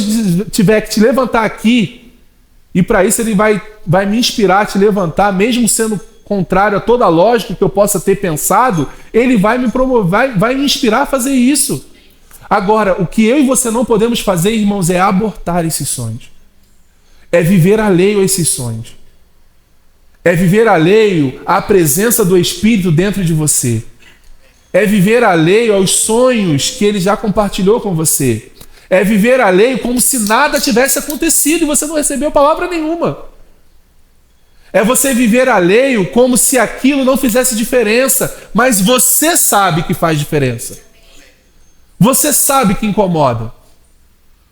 tiver que te levantar aqui, e para isso Ele vai me inspirar a te levantar, mesmo sendo contrário a toda a lógica que eu possa ter pensado, Ele vai me promover, vai me inspirar a fazer isso. Agora, o que eu e você não podemos fazer, irmãos, é abortar esses sonhos. É viver alheio a esses sonhos. É viver alheio à presença do Espírito dentro de você. É viver alheio aos sonhos que Ele já compartilhou com você. É viver alheio como se nada tivesse acontecido e você não recebeu palavra nenhuma. É você viver alheio como se aquilo não fizesse diferença, mas você sabe que faz diferença. Você sabe que incomoda.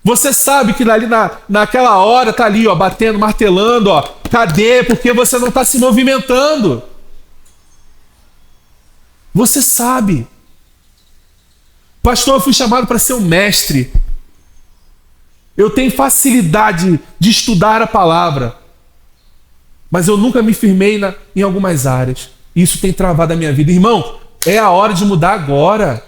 Você sabe que ali naquela hora tá ali, batendo, martelando, cadê? Porque você não está se movimentando. Você sabe. Pastor, eu fui chamado para ser um mestre. Eu tenho facilidade de estudar a palavra. Mas eu nunca me firmei em algumas áreas. Isso tem travado a minha vida. Irmão, é a hora de mudar agora.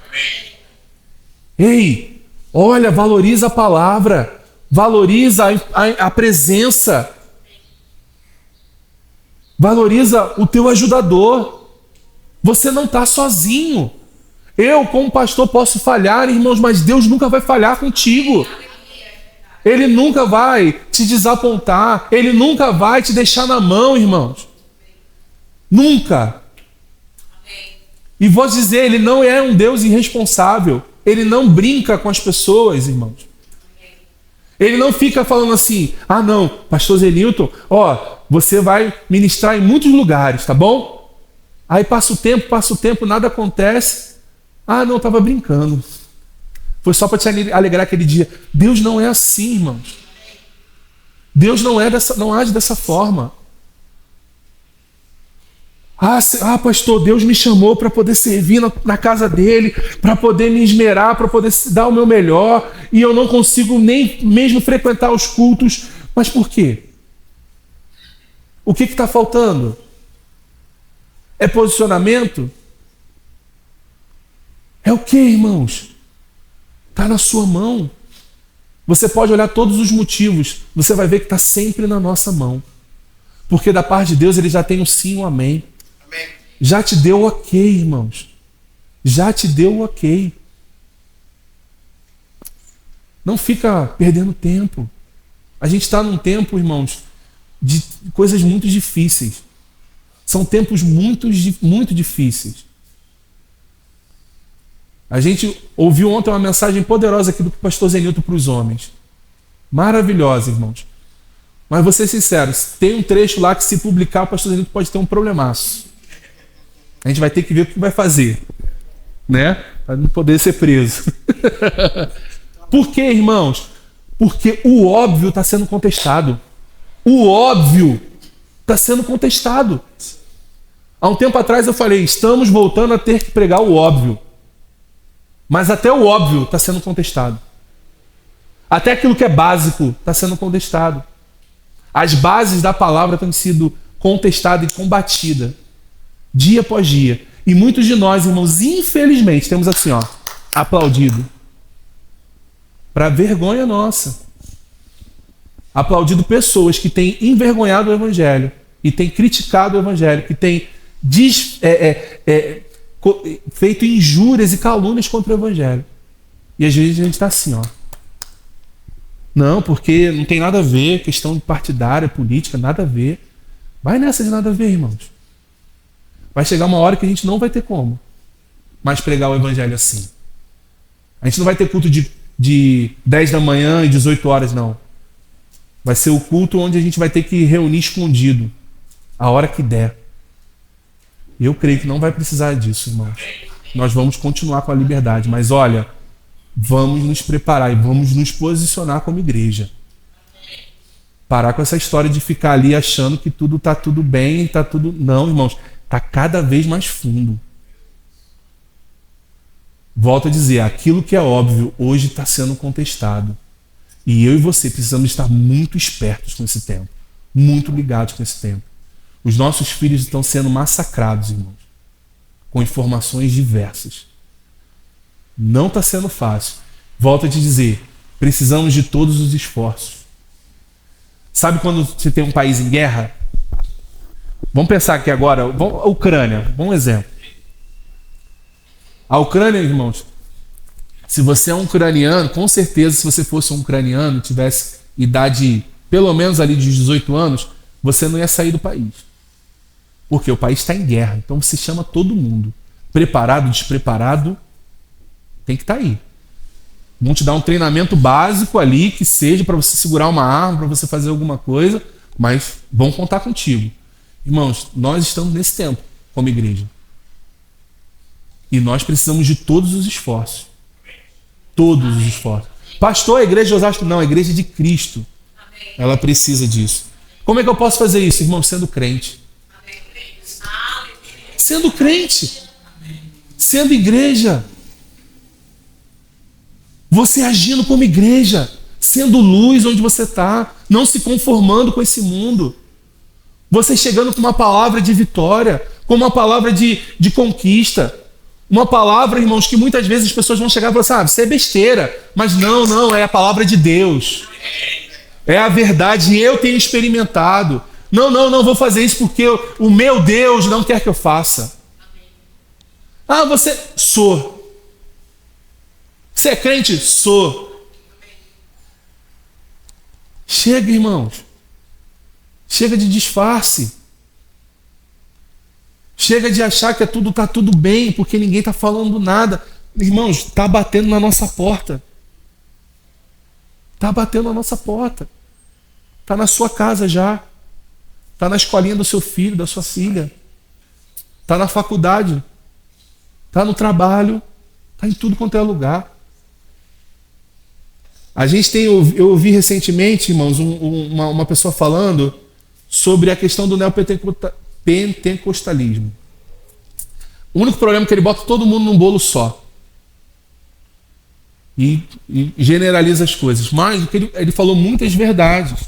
Ei, olha, valoriza a palavra, valoriza a presença, valoriza o teu ajudador. Você não está sozinho. Eu, como pastor, posso falhar, irmãos, mas Deus nunca vai falhar contigo. Ele nunca vai te desapontar, Ele nunca vai te deixar na mão, irmãos. Nunca. E vou dizer, Ele não é um Deus irresponsável. Ele não brinca com as pessoas, irmãos. Ele não fica falando assim, ah não, pastor Zenilton, ó, você vai ministrar em muitos lugares, tá bom? Aí passa o tempo, nada acontece. Ah não, estava brincando. Foi só para te alegrar aquele dia. Deus não é assim, irmãos. Deus não age dessa forma. Ah, pastor, Deus me chamou para poder servir na casa dele, para poder me esmerar, para poder dar o meu melhor, e eu não consigo nem mesmo frequentar os cultos. Mas por quê? O que está faltando? É posicionamento? É o que, irmãos? Está na sua mão. Você pode olhar todos os motivos, você vai ver que está sempre na nossa mão. Porque da parte de Deus ele já tem o sim e o amém. Já te deu o ok, irmãos. Já te deu o ok. Não fica perdendo tempo. A gente está num tempo, irmãos, de coisas muito difíceis. São tempos muito difíceis. A gente ouviu ontem uma mensagem poderosa aqui do pastor Zenilton para os homens. Maravilhosa, irmãos. Mas vou ser sincero, tem um trecho lá que se publicar o pastor Zenilton pode ter um problemaço. A gente vai ter que ver o que vai fazer, né? Para não poder ser preso. Por quê, irmãos? Porque o óbvio está sendo contestado. O óbvio está sendo contestado. Há um tempo atrás eu falei, estamos voltando a ter que pregar o óbvio. Mas até o óbvio está sendo contestado. Até aquilo que é básico está sendo contestado. As bases da palavra têm sido contestadas e combatidas. Dia após dia. E muitos de nós, irmãos, infelizmente, temos assim, ó, aplaudido. Para vergonha nossa. Aplaudido pessoas que têm envergonhado o Evangelho, e têm criticado o Evangelho, que têm feito injúrias e calúnias contra o Evangelho. E às vezes a gente está assim, ó. Não, porque não tem nada a ver, questão partidária, política, nada a ver. Vai nessa de nada a ver, irmãos. Vai chegar uma hora que a gente não vai ter como mais pregar o Evangelho assim. A gente não vai ter culto de 10 da manhã e 18 horas, não. Vai ser o culto onde a gente vai ter que reunir escondido, a hora que der. E eu creio que não vai precisar disso, irmãos. Nós vamos continuar com a liberdade, mas olha, vamos nos preparar e vamos nos posicionar como igreja. Parar com essa história de ficar ali achando que tudo está tudo bem, está tudo... Não, irmãos. Está cada vez mais fundo. Volto a dizer, aquilo que é óbvio hoje está sendo contestado. E eu e você precisamos estar muito espertos com esse tempo. Muito ligados com esse tempo. Os nossos filhos estão sendo massacrados, irmãos. Com informações diversas. Não está sendo fácil. Volto a te dizer, precisamos de todos os esforços. Sabe quando você tem um país em guerra? Vamos pensar aqui agora, a Ucrânia, bom exemplo. A Ucrânia, irmãos, se você é um ucraniano, com certeza, se você fosse um ucraniano, tivesse idade pelo menos ali de 18 anos, você não ia sair do país. Porque o país está em guerra, então você chama todo mundo. Preparado, despreparado, tem que estar aí. Vão te dar um treinamento básico ali, que seja para você segurar uma arma, para você fazer alguma coisa, mas vão contar contigo. Irmãos, nós estamos nesse tempo como igreja. E nós precisamos de todos os esforços. Todos os esforços. Pastor, a igreja de Osasco? Não, a igreja de Cristo. Ela precisa disso. Como é que eu posso fazer isso, irmão? Sendo crente. Sendo crente. Sendo igreja. Você agindo como igreja. Sendo luz onde você está. Não se conformando com esse mundo. Você chegando com uma palavra de vitória, com uma palavra de conquista. Uma palavra, irmãos, que muitas vezes as pessoas vão chegar e falar assim, isso é besteira. Mas não, é a palavra de Deus. É a verdade, eu tenho experimentado. Não vou fazer isso porque o meu Deus não quer que eu faça. Ah, você... Sou. Você é crente? Sou. Chega, irmãos. Chega de disfarce. Chega de achar que está tudo bem, porque ninguém está falando nada. Irmãos, está batendo na nossa porta. Está batendo na nossa porta. Está na sua casa já. Está na escolinha do seu filho, da sua filha. Está na faculdade. Está no trabalho. Está em tudo quanto é lugar. Eu ouvi recentemente, irmãos, uma pessoa falando sobre a questão do neopentecostalismo. O único problema é que ele bota todo mundo num bolo só. E generaliza as coisas. Mas ele falou muitas verdades.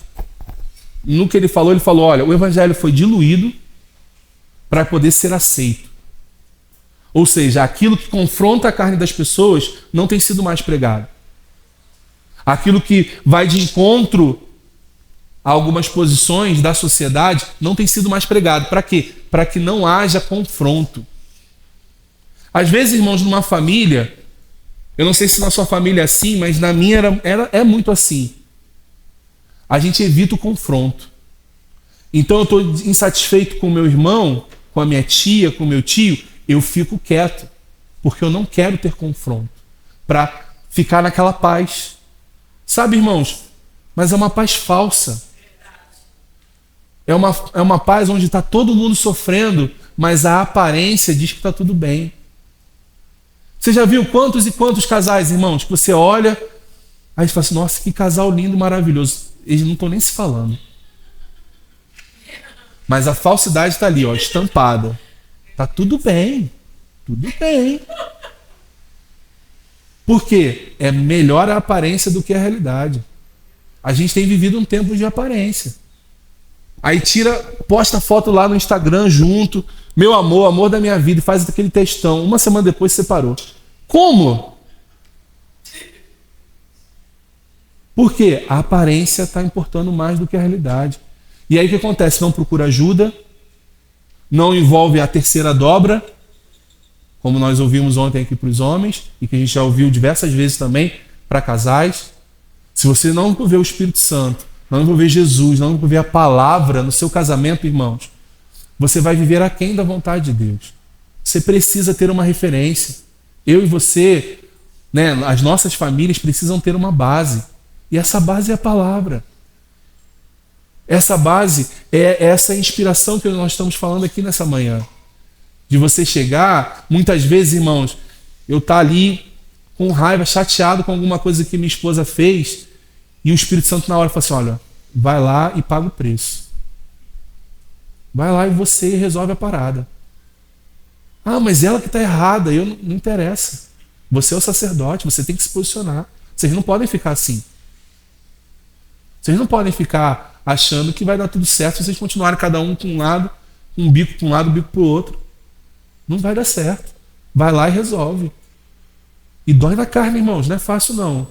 No que ele falou, olha, o evangelho foi diluído para poder ser aceito. Ou seja, aquilo que confronta a carne das pessoas não tem sido mais pregado. Aquilo que vai de encontro a algumas posições da sociedade não tem sido mais pregado. Para quê? Para que não haja confronto. Às vezes, irmãos, numa família, eu não sei se na sua família é assim, mas na minha é muito assim. A gente evita o confronto. Então eu estou insatisfeito com o meu irmão, com a minha tia, com o meu tio, eu fico quieto, porque eu não quero ter confronto, para ficar naquela paz. Sabe, irmãos, mas é uma paz falsa. É uma paz onde está todo mundo sofrendo, mas a aparência diz que está tudo bem. Você já viu quantos e quantos casais, irmãos, que você olha, aí você fala assim, nossa, que casal lindo, maravilhoso. Eles não estão nem se falando. Mas a falsidade está ali, ó, estampada. Tá tudo bem. Tudo bem. Por quê? É melhor a aparência do que a realidade. A gente tem vivido um tempo de aparência. Aí posta foto lá no Instagram junto, meu amor, amor da minha vida, e faz aquele textão. Uma semana depois separou. Como? Por quê? A aparência está importando mais do que a realidade. E aí o que acontece? Não procura ajuda, não envolve a terceira dobra, como nós ouvimos ontem aqui para os homens, e que a gente já ouviu diversas vezes também para casais. Se você não envolver o Espírito Santo, não envolver Jesus, não envolver a palavra no seu casamento, irmãos, você vai viver aquém da vontade de Deus. Você precisa ter uma referência. Eu e você, né, as nossas famílias precisam ter uma base. E essa base é a palavra. Essa base é essa inspiração que nós estamos falando aqui nessa manhã. De você chegar, muitas vezes, irmãos, eu estar ali com raiva, chateado com alguma coisa que minha esposa fez, e o Espírito Santo na hora fala assim, olha, vai lá e paga o preço. Vai lá e você resolve a parada. Ah, mas ela que está errada, não interessa. Você é o sacerdote, você tem que se posicionar. Vocês não podem ficar assim. Vocês não podem ficar achando que vai dar tudo certo se vocês continuarem cada um com um lado, um bico para um lado, um bico para o outro. Não vai dar certo. Vai lá e resolve. E dói na carne, irmãos, não é fácil não.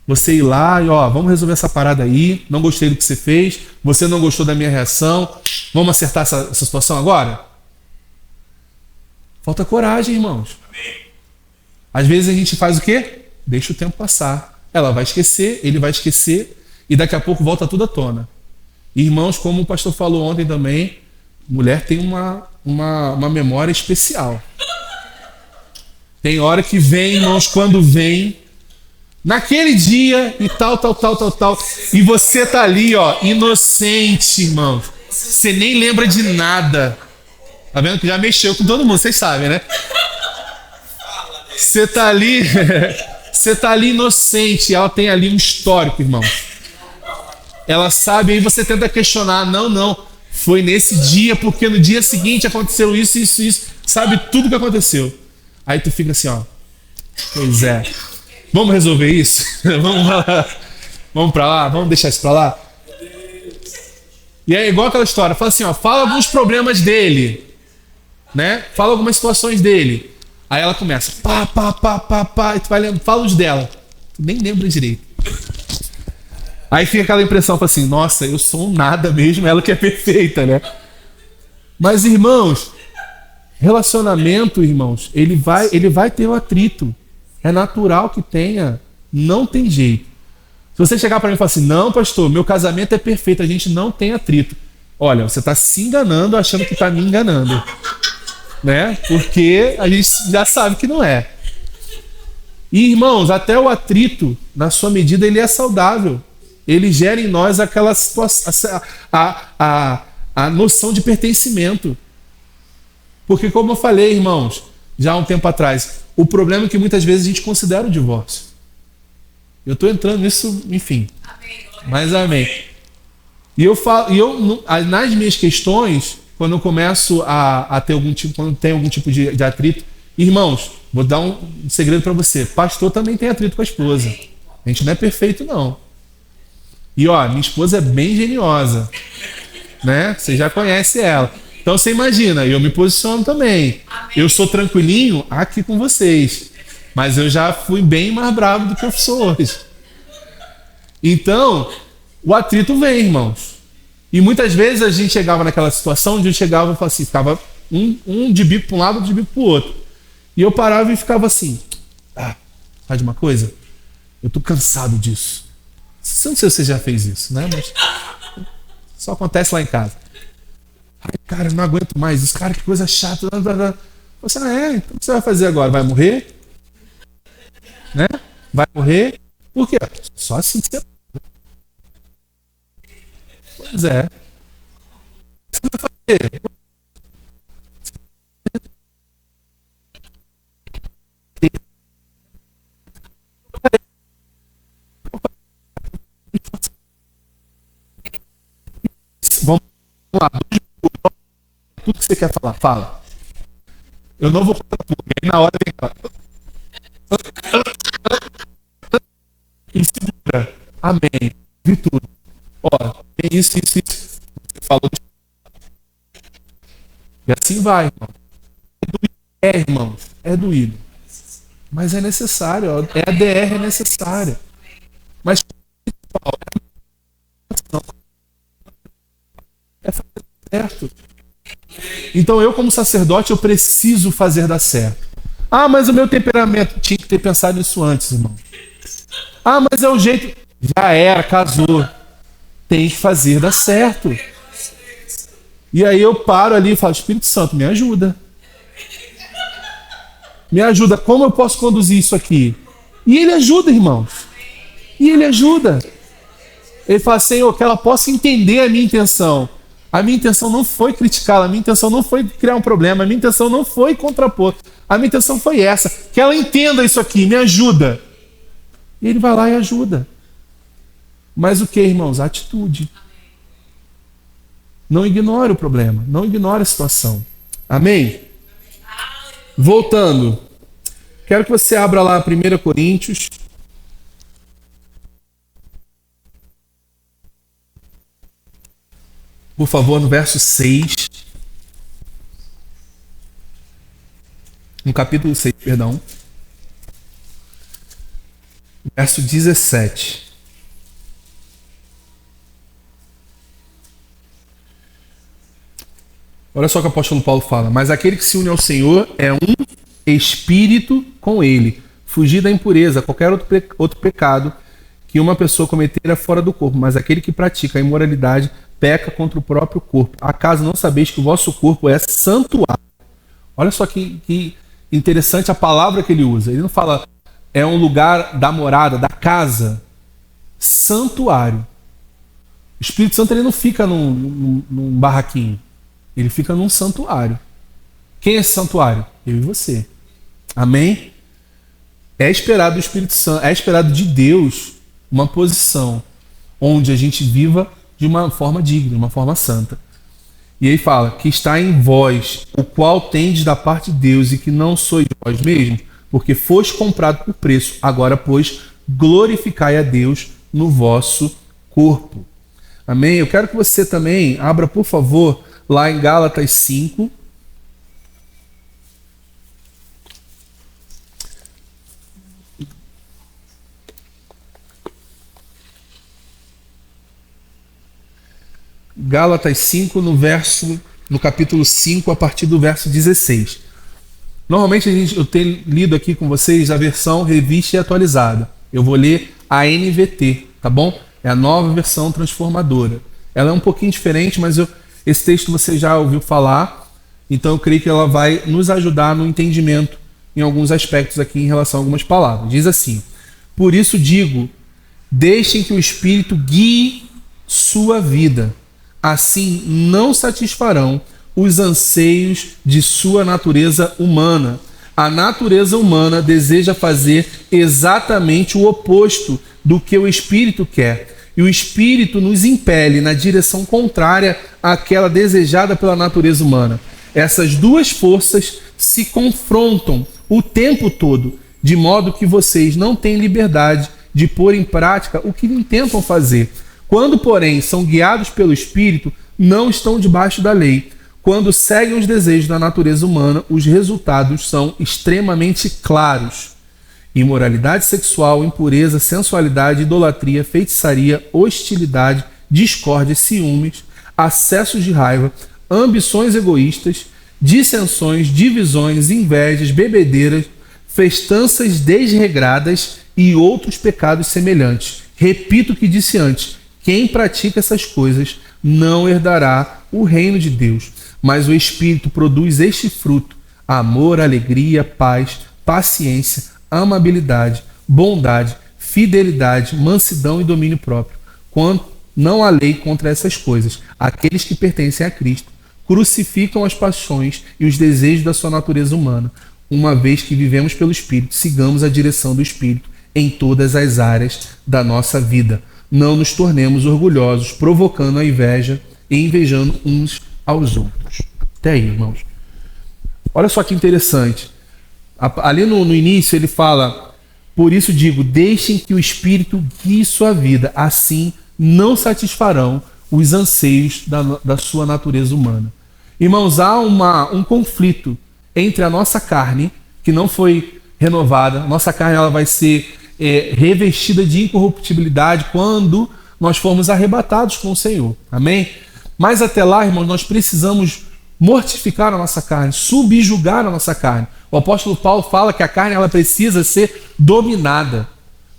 Você ir lá e vamos resolver essa parada aí, não gostei do que você fez, você não gostou da minha reação, vamos acertar essa situação agora? Falta coragem, irmãos. Às vezes a gente faz o quê? Deixa o tempo passar. Ela vai esquecer, ele vai esquecer, e daqui a pouco volta tudo à tona. Irmãos, como o pastor falou ontem também, mulher tem uma memória especial. Tem hora que vem, irmãos, quando vem, naquele dia e tal. E você tá ali, inocente, irmãos. Você nem lembra de nada. Tá vendo que já mexeu com todo mundo, vocês sabem, né? Você tá ali inocente, ela tem ali um histórico, irmão. Ela sabe, aí você tenta questionar, não, foi nesse dia, porque no dia seguinte aconteceu isso, sabe tudo que aconteceu. Aí tu fica assim, pois é, vamos resolver isso? Vamos pra lá, vamos deixar isso pra lá? E é igual aquela história, fala assim, fala alguns problemas dele, né? Fala algumas situações dele. Aí ela começa, pá, e tu vai lembrar, fala os dela. Tu nem lembra direito. Aí fica aquela impressão, fala assim, nossa, eu sou um nada mesmo, ela que é perfeita, né? Mas, irmãos, relacionamento, irmãos, ele vai ter um atrito. É natural que tenha, não tem jeito. Se você chegar para mim e falar assim, não, pastor, meu casamento é perfeito, a gente não tem atrito. Olha, você está se enganando achando que está me enganando. Né? Porque a gente já sabe que não é. E, irmãos, até o atrito, na sua medida, ele é saudável. Ele gera em nós aquela situação, a noção de pertencimento. Porque, como eu falei, irmãos, já há um tempo atrás, o problema é que muitas vezes a gente considera o divórcio. Eu estou entrando nisso, enfim. Mas amém. E nas minhas questões, quando eu começo a ter algum tipo, quando tem algum tipo de atrito, irmãos, vou dar um segredo para você. Pastor também tem atrito com a esposa. A gente não é perfeito, não. E ó, minha esposa é bem geniosa, né? Você já conhece ela. Então você imagina, eu me posiciono também. Eu sou tranquilinho aqui com vocês, mas eu já fui bem mais bravo do que eu sou hoje. Então, o atrito vem, irmãos. E muitas vezes a gente chegava naquela situação onde eu chegava e falava assim, ficava um de bico para um lado, outro de bico para o outro. E eu parava e ficava assim, faz uma coisa? Eu tô cansado disso. Não sei se você já fez isso, né? Mas só acontece lá em casa. Ai, cara, eu não aguento mais isso. Cara, que coisa chata. Você, então o que você vai fazer agora? Vai morrer? Né? Vai morrer? Por quê? Só assim que você... Pois é. O que você vai fazer? Vamos lá. Tudo que você quer falar, fala. Eu não vou falar tudo. Aí na hora vem cá. E segura. Amém. Vi tudo. Ó, tem isso. Você falou. E assim vai, irmão. Irmãos. É doído. Mas é necessário. Ó. A DR é necessária. Mas é fazer certo. Então eu, como sacerdote, eu preciso fazer dar certo. Ah, mas o meu temperamento... Tinha que ter pensado nisso antes, irmão. Ah, mas é o jeito... Já era, casou. Tem que fazer dar certo. E aí eu paro ali e falo, Espírito Santo, me ajuda. Me ajuda, como eu posso conduzir isso aqui? E ele ajuda, irmãos. E ele ajuda. Ele fala, Senhor, que ela possa entender a minha intenção. A minha intenção não foi criticá-la, a minha intenção não foi criar um problema, a minha intenção não foi contrapor. A minha intenção foi essa, que ela entenda isso aqui, me ajuda. E ele vai lá e ajuda. Mas o que, irmãos? A atitude. Não ignore o problema, não ignore a situação. Amém? Voltando. Quero que você abra lá 1 Coríntios. Por favor, no verso 6. No capítulo 6, perdão. Verso 17. Olha só o que o apóstolo Paulo fala. Mas aquele que se une ao Senhor é um espírito com ele. Fugir da impureza, qualquer outro pecado que uma pessoa cometer é fora do corpo. Mas aquele que pratica a imoralidade peca contra o próprio corpo. Acaso não sabeis que o vosso corpo é santuário? Olha só que interessante a palavra que ele usa. Ele não fala é um lugar da morada, da casa. Santuário. O Espírito Santo ele não fica num barraquinho. Ele fica num santuário. Quem é esse santuário? Eu e você. Amém? É esperado do Espírito Santo, é esperado de Deus uma posição onde a gente viva de uma forma digna, de uma forma santa. E aí fala que está em vós, o qual tendes da parte de Deus e que não sois vós mesmos, porque foste comprado por preço. Agora, pois, glorificai a Deus no vosso corpo. Amém? Eu quero que você também abra, por favor, lá em Gálatas 5. Gálatas 5, no capítulo 5, a partir do verso 16. Normalmente eu tenho lido aqui com vocês a versão revista e atualizada. Eu vou ler a NVT, tá bom? É a nova versão transformadora. Ela é um pouquinho diferente, mas esse texto você já ouviu falar, então eu creio que ela vai nos ajudar no entendimento em alguns aspectos aqui em relação a algumas palavras. Diz assim: por isso digo, deixem que o Espírito guie sua vida. Assim não satisfarão os anseios de sua natureza humana. A natureza humana deseja fazer exatamente o oposto do que o Espírito quer. E o Espírito nos impele na direção contrária àquela desejada pela natureza humana. Essas duas forças se confrontam o tempo todo, de modo que vocês não têm liberdade de pôr em prática o que intentam fazer. Quando, porém, são guiados pelo Espírito, não estão debaixo da lei. Quando seguem os desejos da natureza humana, os resultados são extremamente claros: imoralidade sexual, impureza, sensualidade, idolatria, feitiçaria, hostilidade, discórdia, ciúmes, acessos de raiva, ambições egoístas, dissensões, divisões, invejas, bebedeiras, festanças desregradas e outros pecados semelhantes. Repito o que disse antes: quem pratica essas coisas não herdará o reino de Deus. Mas o Espírito produz este fruto: amor, alegria, paz, paciência, amabilidade, bondade, fidelidade, mansidão e domínio próprio. Quando não há lei contra essas coisas, aqueles que pertencem a Cristo crucificam as paixões e os desejos da sua natureza humana. Uma vez que vivemos pelo Espírito, sigamos a direção do Espírito em todas as áreas da nossa vida. Não nos tornemos orgulhosos, provocando a inveja e invejando uns aos outros. Até aí, irmãos. Olha só que interessante. Ali no início ele fala: por isso digo, deixem que o Espírito guie sua vida, assim não satisfarão os anseios da sua natureza humana. Irmãos, há um conflito entre a nossa carne, que não foi renovada. Nossa carne ela vai ser revestida de incorruptibilidade quando nós formos arrebatados com o Senhor. Amém? Mas até lá, irmãos, nós precisamos mortificar a nossa carne, subjugar a nossa carne. O apóstolo Paulo fala que a carne ela precisa ser dominada,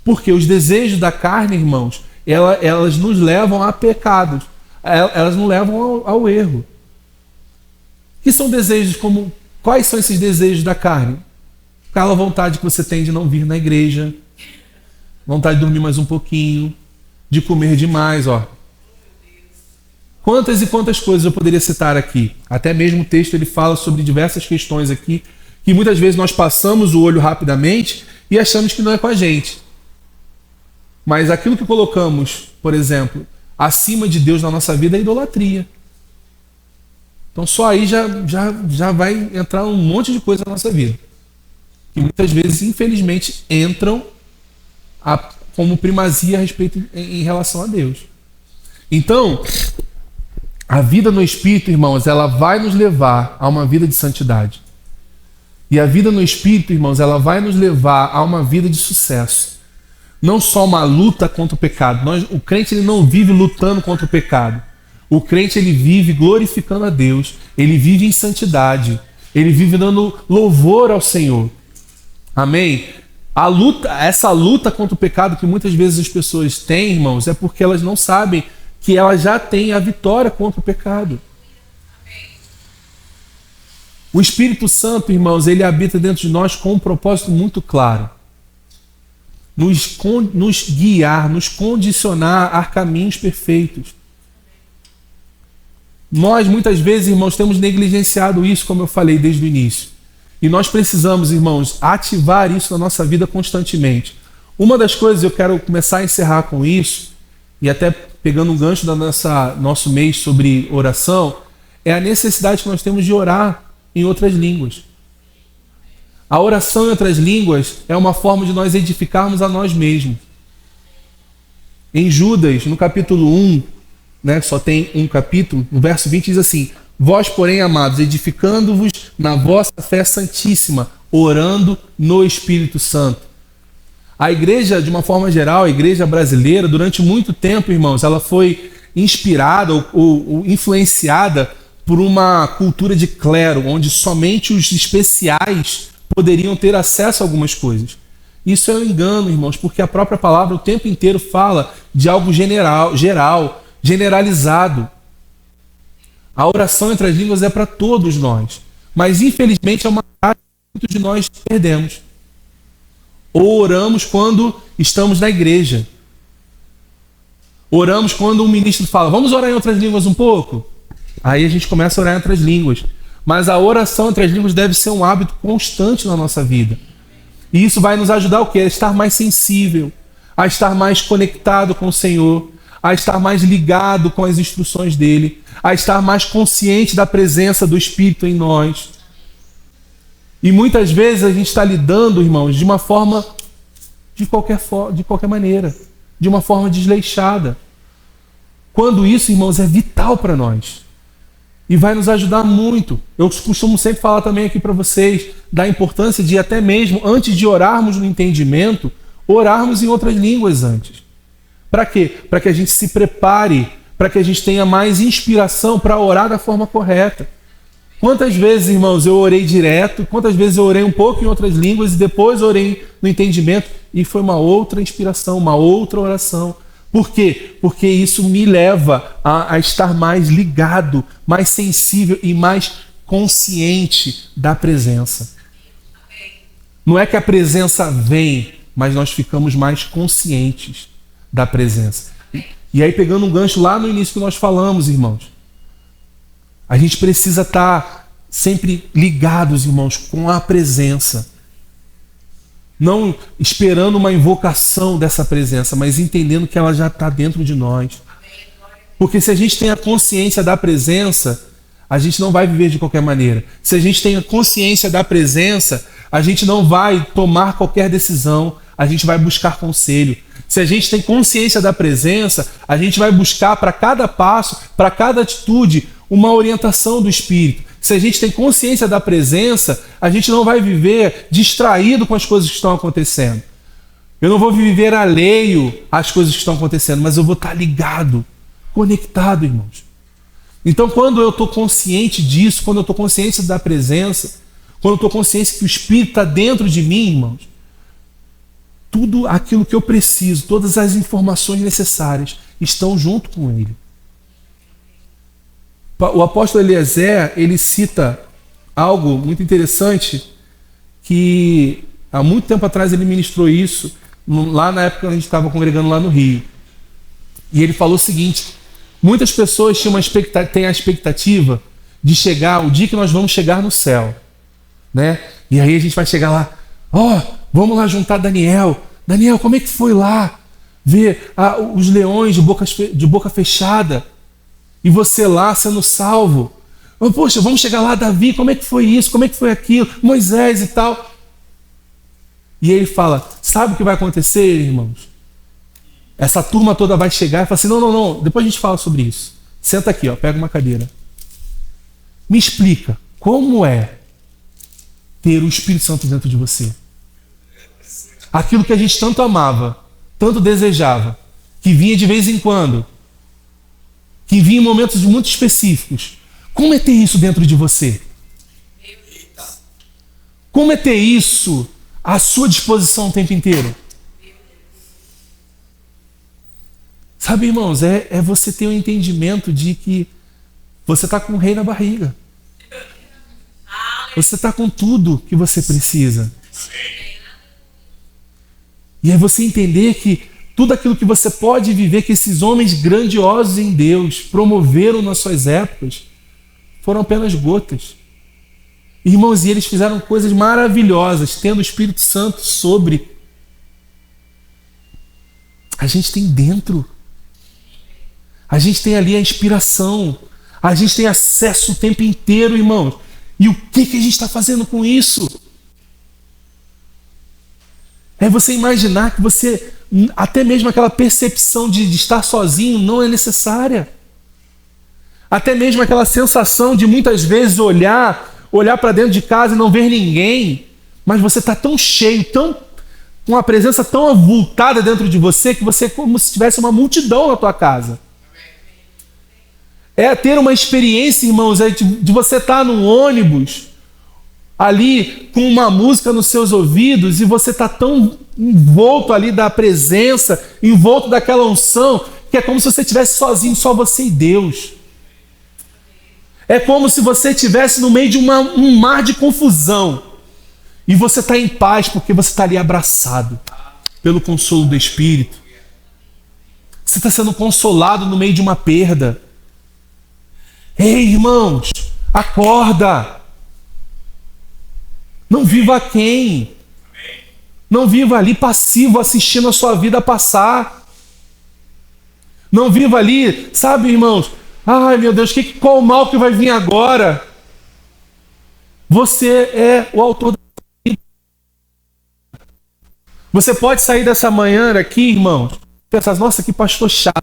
porque os desejos da carne, irmãos, elas nos levam a pecados, elas nos levam ao erro. Que são desejos como... Quais são esses desejos da carne? Aquela vontade que você tem de não vir na igreja, vontade de dormir mais um pouquinho, de comer demais, ó. Quantas e quantas coisas eu poderia citar aqui. Até mesmo o texto ele fala sobre diversas questões aqui, que muitas vezes nós passamos o olho rapidamente e achamos que não é com a gente. Mas aquilo que colocamos, por exemplo, acima de Deus na nossa vida é idolatria. Então só aí já vai entrar um monte de coisa na nossa vida. Que muitas vezes, infelizmente, entram como primazia a respeito em relação a Deus. Então, a vida no Espírito, irmãos, ela vai nos levar a uma vida de santidade. E a vida no Espírito, irmãos, ela vai nos levar a uma vida de sucesso. Não só uma luta contra o pecado. O crente ele não vive lutando contra o pecado. O crente ele vive glorificando a Deus. Ele vive em santidade. Ele vive dando louvor ao Senhor. Amém? Essa luta contra o pecado que muitas vezes as pessoas têm, irmãos, é porque elas não sabem que elas já têm a vitória contra o pecado. O Espírito Santo, irmãos, ele habita dentro de nós com um propósito muito claro. Nos guiar, nos condicionar a caminhos perfeitos. Nós, muitas vezes, irmãos, temos negligenciado isso, como eu falei desde o início. E nós precisamos, irmãos, ativar isso na nossa vida constantemente. Uma das coisas, eu quero começar a encerrar com isso, e até pegando um gancho da nosso mês sobre oração, é a necessidade que nós temos de orar em outras línguas. A oração em outras línguas é uma forma de nós edificarmos a nós mesmos. Em Judas, no capítulo 1, só tem um capítulo, no verso 20 diz assim: vós, porém, amados, edificando-vos na vossa fé santíssima, orando no Espírito Santo. A igreja, de uma forma geral, a igreja brasileira, durante muito tempo, irmãos, ela foi inspirada ou influenciada por uma cultura de clero, onde somente os especiais poderiam ter acesso a algumas coisas. Isso é um engano, irmãos, porque a própria palavra o tempo inteiro fala de algo geral, generalizado. A oração entre as línguas é para todos nós, mas infelizmente é uma prática muitos de nós perdemos. Ou oramos quando estamos na igreja. Oramos quando um ministro fala, vamos orar em outras línguas um pouco? Aí a gente começa a orar em outras línguas. Mas a oração em outras línguas deve ser um hábito constante na nossa vida. E isso vai nos ajudar o quê? A estar mais sensível, a estar mais conectado com o Senhor, a estar mais ligado com as instruções dele, a estar mais consciente da presença do Espírito em nós. E muitas vezes a gente está lidando, irmãos, de uma forma, de qualquer maneira, de uma forma desleixada. Quando isso, irmãos, é vital para nós. E vai nos ajudar muito. Eu costumo sempre falar também aqui para vocês da importância de até mesmo, antes de orarmos no entendimento, orarmos em outras línguas antes. Para quê? Para que a gente se prepare, para que a gente tenha mais inspiração para orar da forma correta. Quantas vezes, irmãos, eu orei direto, quantas vezes eu orei um pouco em outras línguas e depois orei no entendimento e foi uma outra inspiração, uma outra oração. Por quê? Porque isso me leva a estar mais ligado, mais sensível e mais consciente da presença. Não é que a presença vem, mas nós ficamos mais conscientes da presença. E aí, pegando um gancho lá no início que nós falamos, irmãos, a gente precisa estar sempre ligados, irmãos, com a presença. Não esperando uma invocação dessa presença, mas entendendo que ela já está dentro de nós. Porque se a gente tem a consciência da presença, a gente não vai viver de qualquer maneira. Se a gente tem a consciência da presença, a gente não vai tomar qualquer decisão, a gente vai buscar conselho. Se a gente tem consciência da presença, a gente vai buscar para cada passo, para cada atitude, uma orientação do Espírito. Se a gente tem consciência da presença, a gente não vai viver distraído com as coisas que estão acontecendo. Eu não vou viver alheio às coisas que estão acontecendo, mas eu vou estar ligado, conectado, irmãos. Então, quando eu estou consciente disso, quando eu estou consciente da presença, quando eu estou consciente que o Espírito está dentro de mim, irmãos, tudo aquilo que eu preciso, todas as informações necessárias estão junto com Ele. O apóstolo Eliezer, ele cita algo muito interessante que há muito tempo atrás ele ministrou isso, lá na época que a gente estava congregando lá no Rio. E ele falou o seguinte, muitas pessoas têm a expectativa de chegar, o dia que nós vamos chegar no céu, né? E aí a gente vai chegar lá, vamos lá juntar Daniel. Daniel, como é que foi lá ver os leões de boca fechada? E você lá sendo salvo. Poxa, vamos chegar lá, Davi, como é que foi isso? Como é que foi aquilo? Moisés e tal. E ele fala, sabe o que vai acontecer, irmãos? Essa turma toda vai chegar e fala assim, não, depois a gente fala sobre isso. Senta aqui, pega uma cadeira. Me explica, como é ter o Espírito Santo dentro de você? Aquilo que a gente tanto amava, tanto desejava, que vinha de vez em quando, que vinha em momentos muito específicos. Como é ter isso dentro de você? Como é ter isso à sua disposição o tempo inteiro? Sabe, irmãos, é você ter o entendimento de que você está com o rei na barriga. Você está com tudo que você precisa. E é você entender que tudo aquilo que você pode viver, que esses homens grandiosos em Deus promoveram nas suas épocas, foram apenas gotas. Irmãos, e eles fizeram coisas maravilhosas, tendo o Espírito Santo sobre. A gente tem dentro. A gente tem ali a inspiração. A gente tem acesso o tempo inteiro, irmãos. E o que a gente está fazendo com isso? É você imaginar que você, até mesmo aquela percepção de estar sozinho não é necessária. Até mesmo aquela sensação de muitas vezes olhar para dentro de casa e não ver ninguém, mas você está tão cheio, com uma presença tão avultada dentro de você, que você é como se tivesse uma multidão na tua casa. É ter uma experiência, irmãos, de você estar num ônibus, ali com uma música nos seus ouvidos, e você está tão envolto ali da presença, envolto daquela unção, que é como se você estivesse sozinho, só você e Deus. É como se você estivesse no meio de um mar de confusão. E você está em paz porque você está ali abraçado pelo consolo do Espírito. Você está sendo consolado no meio de uma perda. Ei, irmãos, acorda. Não viva aquém. Não viva ali passivo assistindo a sua vida passar. Não viva ali, sabe, irmãos? Ai, meu Deus, qual o mal que vai vir agora? Você é o autor da vida. Você pode sair dessa manhã aqui, irmãos, e pensar, nossa, que pastor chato.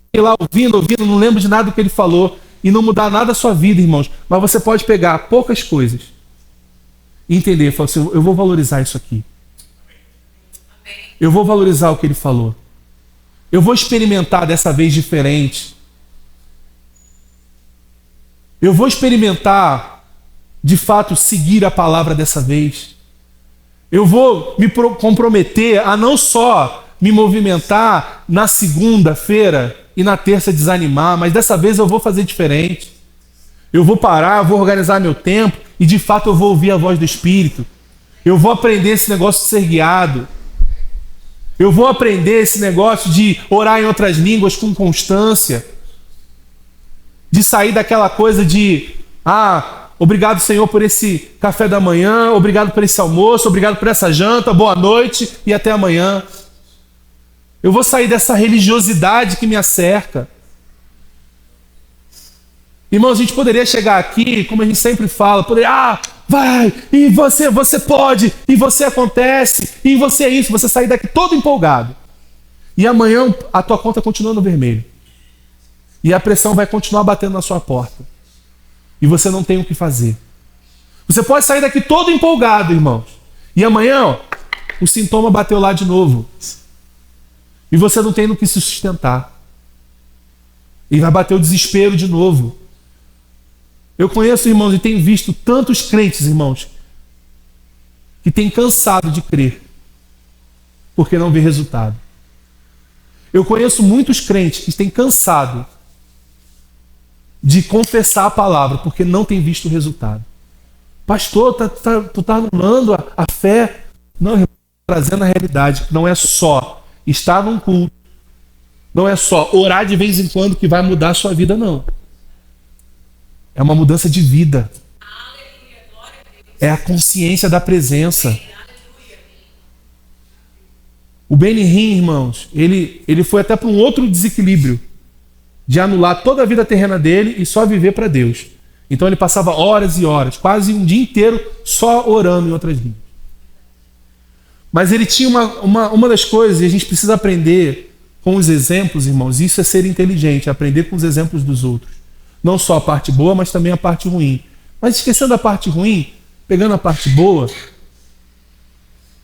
Fiquei lá ouvindo, não lembro de nada do que ele falou, e não mudar nada a sua vida, irmãos. Mas você pode pegar poucas coisas e entender, falar assim, eu vou valorizar isso aqui. Eu vou valorizar o que ele falou. Eu vou experimentar dessa vez diferente. Eu vou experimentar, de fato, seguir a palavra dessa vez. Eu vou me comprometer a não só me movimentar na segunda-feira e na terça desanimar, mas dessa vez eu vou fazer diferente. Eu vou parar, vou organizar meu tempo e de fato eu vou ouvir a voz do Espírito. Eu vou aprender esse negócio de ser guiado. Eu vou aprender esse negócio de orar em outras línguas com constância. De sair daquela coisa de, obrigado, Senhor, por esse café da manhã, obrigado por esse almoço, obrigado por essa janta, boa noite e até amanhã. Eu vou sair dessa religiosidade que me acerca. Irmãos, a gente poderia chegar aqui, como a gente sempre fala, vai, e você pode, e você acontece, e você é isso, você sair daqui todo empolgado. E amanhã a tua conta continua no vermelho. E a pressão vai continuar batendo na sua porta. E você não tem o que fazer. Você pode sair daqui todo empolgado, irmãos. E amanhã, o sintoma bateu lá de novo. E você não tem no que se sustentar. E vai bater o desespero de novo. Eu conheço, irmãos, e tenho visto tantos crentes, irmãos, que têm cansado de crer, porque não vê resultado. Eu conheço muitos crentes que têm cansado de confessar a palavra, porque não têm visto o resultado. Pastor, tu tá anulando a fé. Não, irmão, trazendo a realidade, que não é só estar num culto, não é só orar de vez em quando que vai mudar a sua vida, não. É uma mudança de vida. É a consciência da presença. O Benny Hinn, irmãos, ele foi até para um outro desequilíbrio, de anular toda a vida terrena dele e só viver para Deus. Então ele passava horas e horas, quase um dia inteiro, só orando em outras línguas. Mas ele tinha uma das coisas, e a gente precisa aprender com os exemplos, irmãos. Isso é ser inteligente, aprender com os exemplos dos outros. Não só a parte boa, mas também a parte ruim. Mas esquecendo a parte ruim, pegando a parte boa,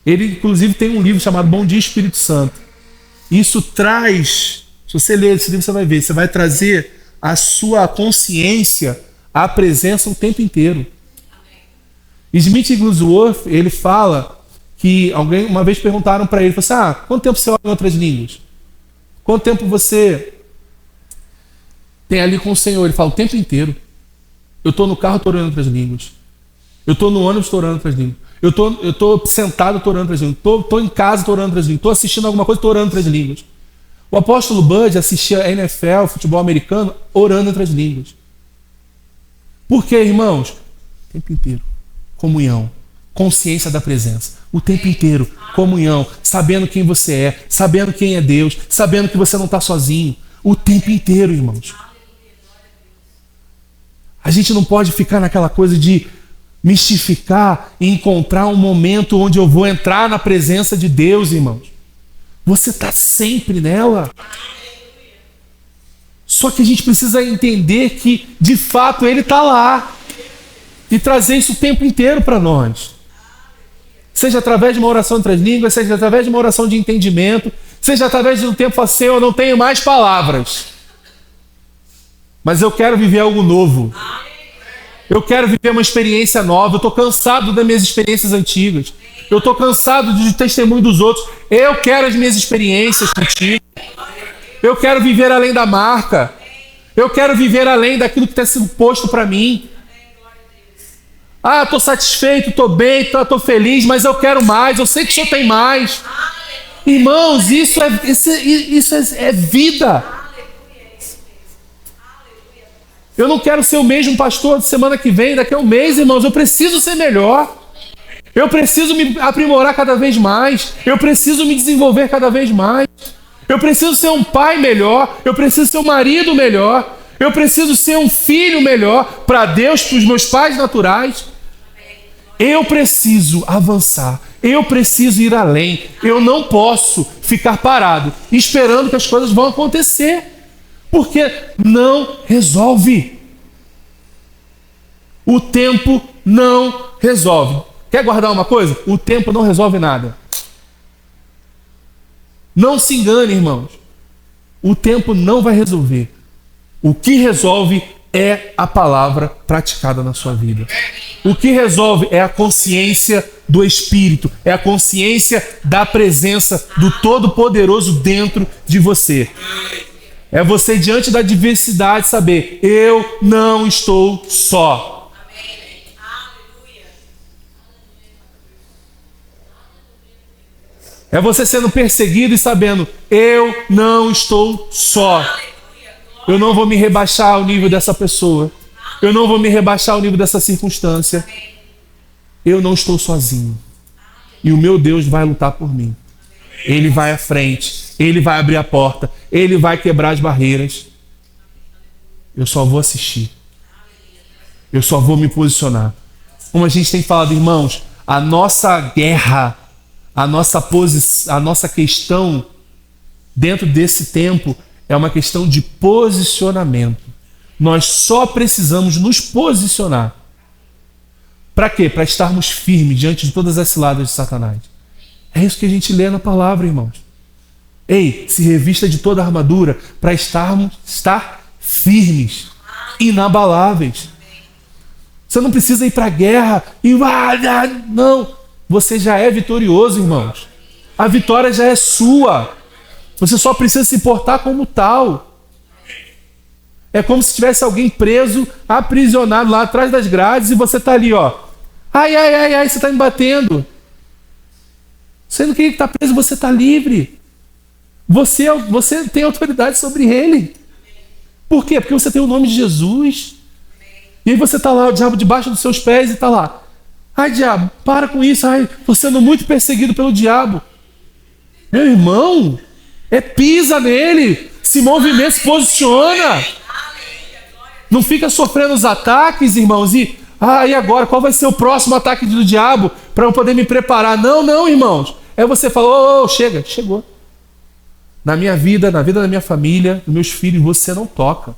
ele inclusive tem um livro chamado Bom Dia Espírito Santo. Isso traz, se você ler esse livro, você vai ver, você vai trazer a sua consciência à presença o tempo inteiro. Smith Wigglesworth, ele fala que uma vez perguntaram para ele, quanto tempo você ora em outras línguas? Quanto tempo você tem ali com o Senhor? Ele fala, o tempo inteiro. Eu estou no carro, estou orando em outras línguas. Eu estou no ônibus, estou orando em outras línguas. Eu estou sentado, estou orando em outras línguas. Estou em casa, estou orando em outras línguas. Estou assistindo alguma coisa, estou orando em outras línguas. O apóstolo Bud assistia a NFL, futebol americano, orando em outras línguas. Por quê, irmãos? O tempo inteiro. Comunhão. Consciência da presença. O tempo inteiro. Comunhão. Sabendo quem você é. Sabendo quem é Deus. Sabendo que você não está sozinho. O tempo inteiro, irmãos. A gente não pode ficar naquela coisa de mistificar e encontrar um momento onde eu vou entrar na presença de Deus, irmãos. Você está sempre nela. Só que a gente precisa entender que, de fato, Ele está lá. E trazer isso o tempo inteiro para nós. Seja através de uma oração entre as línguas, seja através de uma oração de entendimento, seja através de um tempo assim, eu não tenho mais palavras. Mas eu quero viver algo novo. Eu quero viver uma experiência nova. Eu estou cansado das minhas experiências antigas. Eu estou cansado de testemunho dos outros. Eu quero as minhas experiências contigo. Eu quero viver além da marca. Eu quero viver além daquilo que está sendo posto para mim. Ah, estou satisfeito, estou bem, estou feliz, mas eu quero mais, eu sei que o Senhor tem mais. Irmãos, isso é vida. Eu não quero ser o mesmo pastor de semana que vem, daqui a um mês, irmãos. Eu preciso ser melhor. Eu preciso me aprimorar cada vez mais. Eu preciso me desenvolver cada vez mais. Eu preciso ser um pai melhor. Eu preciso ser um marido melhor. Eu preciso ser um filho melhor para Deus, para os meus pais naturais. Eu preciso avançar. Eu preciso ir além. Eu não posso ficar parado esperando que as coisas vão acontecer. Porque não resolve. O tempo não resolve. Quer guardar uma coisa? O tempo não resolve nada. Não se engane, irmãos. O tempo não vai resolver. O que resolve é a palavra praticada na sua vida. O que resolve é a consciência do Espírito, é a consciência da presença do Todo-Poderoso dentro de você. É você, diante da adversidade, saber: eu não estou só. É você sendo perseguido e sabendo: eu não estou só. Eu não vou me rebaixar ao nível dessa pessoa. Eu não vou me rebaixar ao nível dessa circunstância. Eu não estou sozinho. E o meu Deus vai lutar por mim. Ele vai à frente. Ele vai abrir a porta. Ele vai quebrar as barreiras. Eu só vou assistir. Eu só vou me posicionar. Como a gente tem falado, irmãos, a nossa guerra, a nossa questão dentro desse tempo é uma questão de posicionamento. Nós só precisamos nos posicionar. Para quê? Para estarmos firmes diante de todas as ciladas de Satanás. É isso que a gente lê na palavra, irmãos. Ei, se revista de toda a armadura para estar firmes, inabaláveis. Você não precisa ir para a guerra e... Não, você já é vitorioso, irmãos. A vitória já é sua. Você só precisa se portar como tal. É como se tivesse alguém preso, aprisionado lá atrás das grades e você está ali, ó. Ai, você está me batendo. Sendo que ele está preso, você está livre. Você tem autoridade sobre ele. Por quê? Porque você tem o nome de Jesus. E aí você está lá, o diabo debaixo dos seus pés e está lá. Ai, diabo, para com isso. Ai, estou sendo muito perseguido pelo diabo. Meu irmão, pisa nele, se movimenta, se posiciona. Não fica sofrendo os ataques, irmãos, e agora? Qual vai ser o próximo ataque do diabo para eu poder me preparar? Não, irmãos. É você falar: chegou. Na minha vida, na vida da minha família, dos meus filhos, você não toca.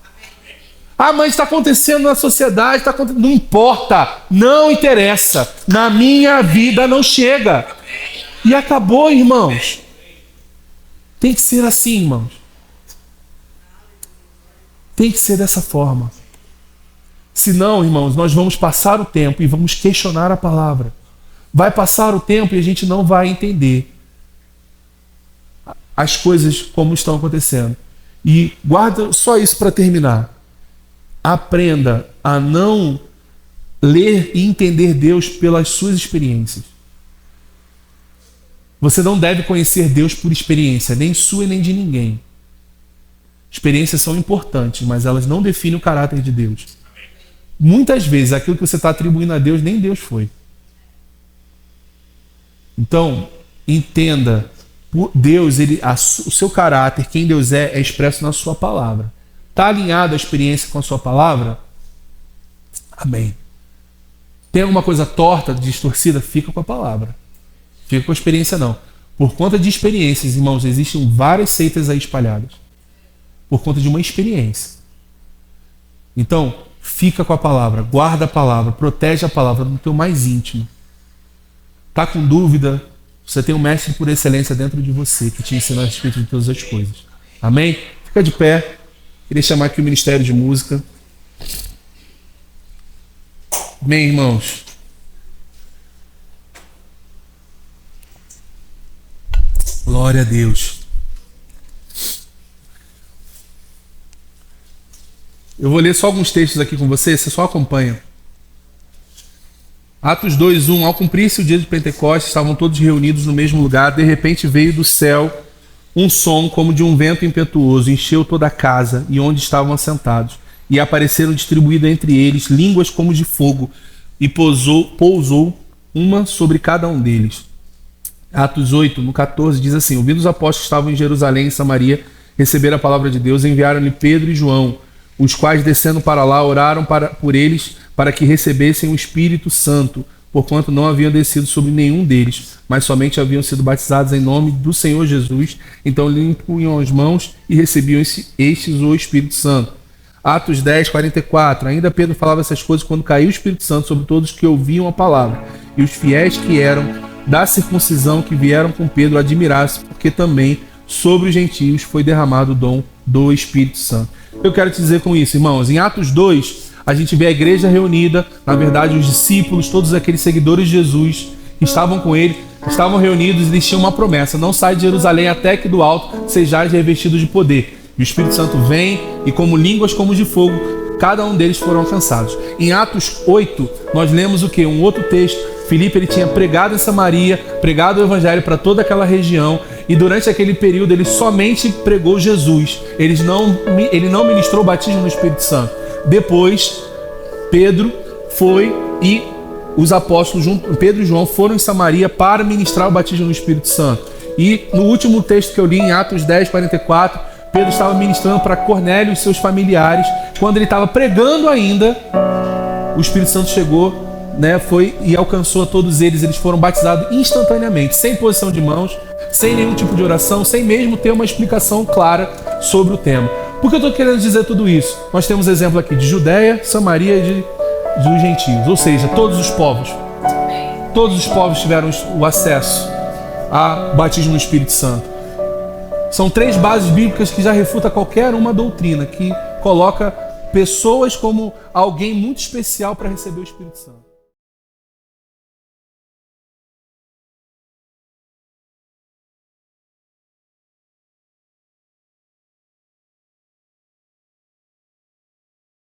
Mas está acontecendo na sociedade, não importa, não interessa. Na minha vida não chega. E acabou, irmãos. Tem que ser assim, irmãos. Tem que ser dessa forma. Senão, irmãos, nós vamos passar o tempo e vamos questionar a palavra. Vai passar o tempo e a gente não vai entender as coisas como estão acontecendo. E guarda só isso para terminar. Aprenda a não ler e entender Deus pelas suas experiências. Você não deve conhecer Deus por experiência, nem sua e nem de ninguém. Experiências são importantes, mas elas não definem o caráter de Deus. Muitas vezes aquilo que você está atribuindo a Deus, nem Deus foi. Então, entenda, Deus, o seu caráter, quem Deus é expresso na sua palavra. Está alinhado a experiência com a sua palavra? Amém. Tem alguma coisa torta, distorcida? Fica com a palavra. Fica com a experiência não. Por conta de experiências, irmãos, existem várias seitas aí espalhadas. Por conta de uma experiência. Então, fica com a palavra, guarda a palavra, protege a palavra no teu mais íntimo. Tá com dúvida? Você tem um mestre por excelência dentro de você que te ensina a respeito de todas as coisas. Amém? Fica de pé. Queria chamar aqui o Ministério de Música. Amém, irmãos? Glória a Deus. Eu vou ler só alguns textos aqui com você só acompanha. Atos 2:1. Ao cumprir-se o dia de Pentecostes, estavam todos reunidos no mesmo lugar. De repente veio do céu um som como de um vento impetuoso, encheu toda a casa e onde estavam assentados. E apareceram distribuídas entre eles línguas como de fogo, e pousou uma sobre cada um deles. Atos 8, no 14, diz assim: ouvindo os apóstolos que estavam em Jerusalém e Samaria, receberam a palavra de Deus, enviaram-lhe Pedro e João, os quais, descendo para lá, oraram por eles para que recebessem o Espírito Santo, porquanto não haviam descido sobre nenhum deles, mas somente haviam sido batizados em nome do Senhor Jesus. Então lhe impunham as mãos e recebiam estes o Espírito Santo. Atos 10, 44. Ainda Pedro falava essas coisas quando caiu o Espírito Santo sobre todos que ouviam a palavra. E os fiéis que eram da circuncisão que vieram com Pedro admiraram-se, porque também sobre os gentios foi derramado o dom do Espírito Santo. Eu quero te dizer com isso, irmãos, em Atos 2, a gente vê a igreja reunida, na verdade os discípulos, todos aqueles seguidores de Jesus que estavam com ele, estavam reunidos e eles tinham uma promessa: não sai de Jerusalém até que do alto sejais revestidos de poder. E o Espírito Santo vem e como línguas como de fogo, cada um deles foram alcançados. Em Atos 8, nós lemos o quê? Um outro texto. Filipe, ele tinha pregado em Samaria, pregado o evangelho para toda aquela região, e durante aquele período ele somente pregou Jesus. Ele não ministrou o batismo no Espírito Santo. Depois, Pedro foi e os apóstolos, Pedro e João, foram em Samaria para ministrar o batismo no Espírito Santo. E no último texto que eu li, em Atos 10, 44, Pedro estava ministrando para Cornélio e seus familiares. Quando ele estava pregando ainda, o Espírito Santo chegou, foi e alcançou a todos eles. Eles foram batizados instantaneamente, sem posição de mãos, sem nenhum tipo de oração, sem mesmo ter uma explicação clara sobre o tema. Por que eu estou querendo dizer tudo isso? Nós temos exemplo aqui de Judeia, Samaria e dos gentios, ou seja, todos os povos. Todos os povos tiveram o acesso ao batismo no Espírito Santo. São 3 bases bíblicas que já refutam qualquer uma doutrina que coloca pessoas como alguém muito especial para receber o Espírito Santo.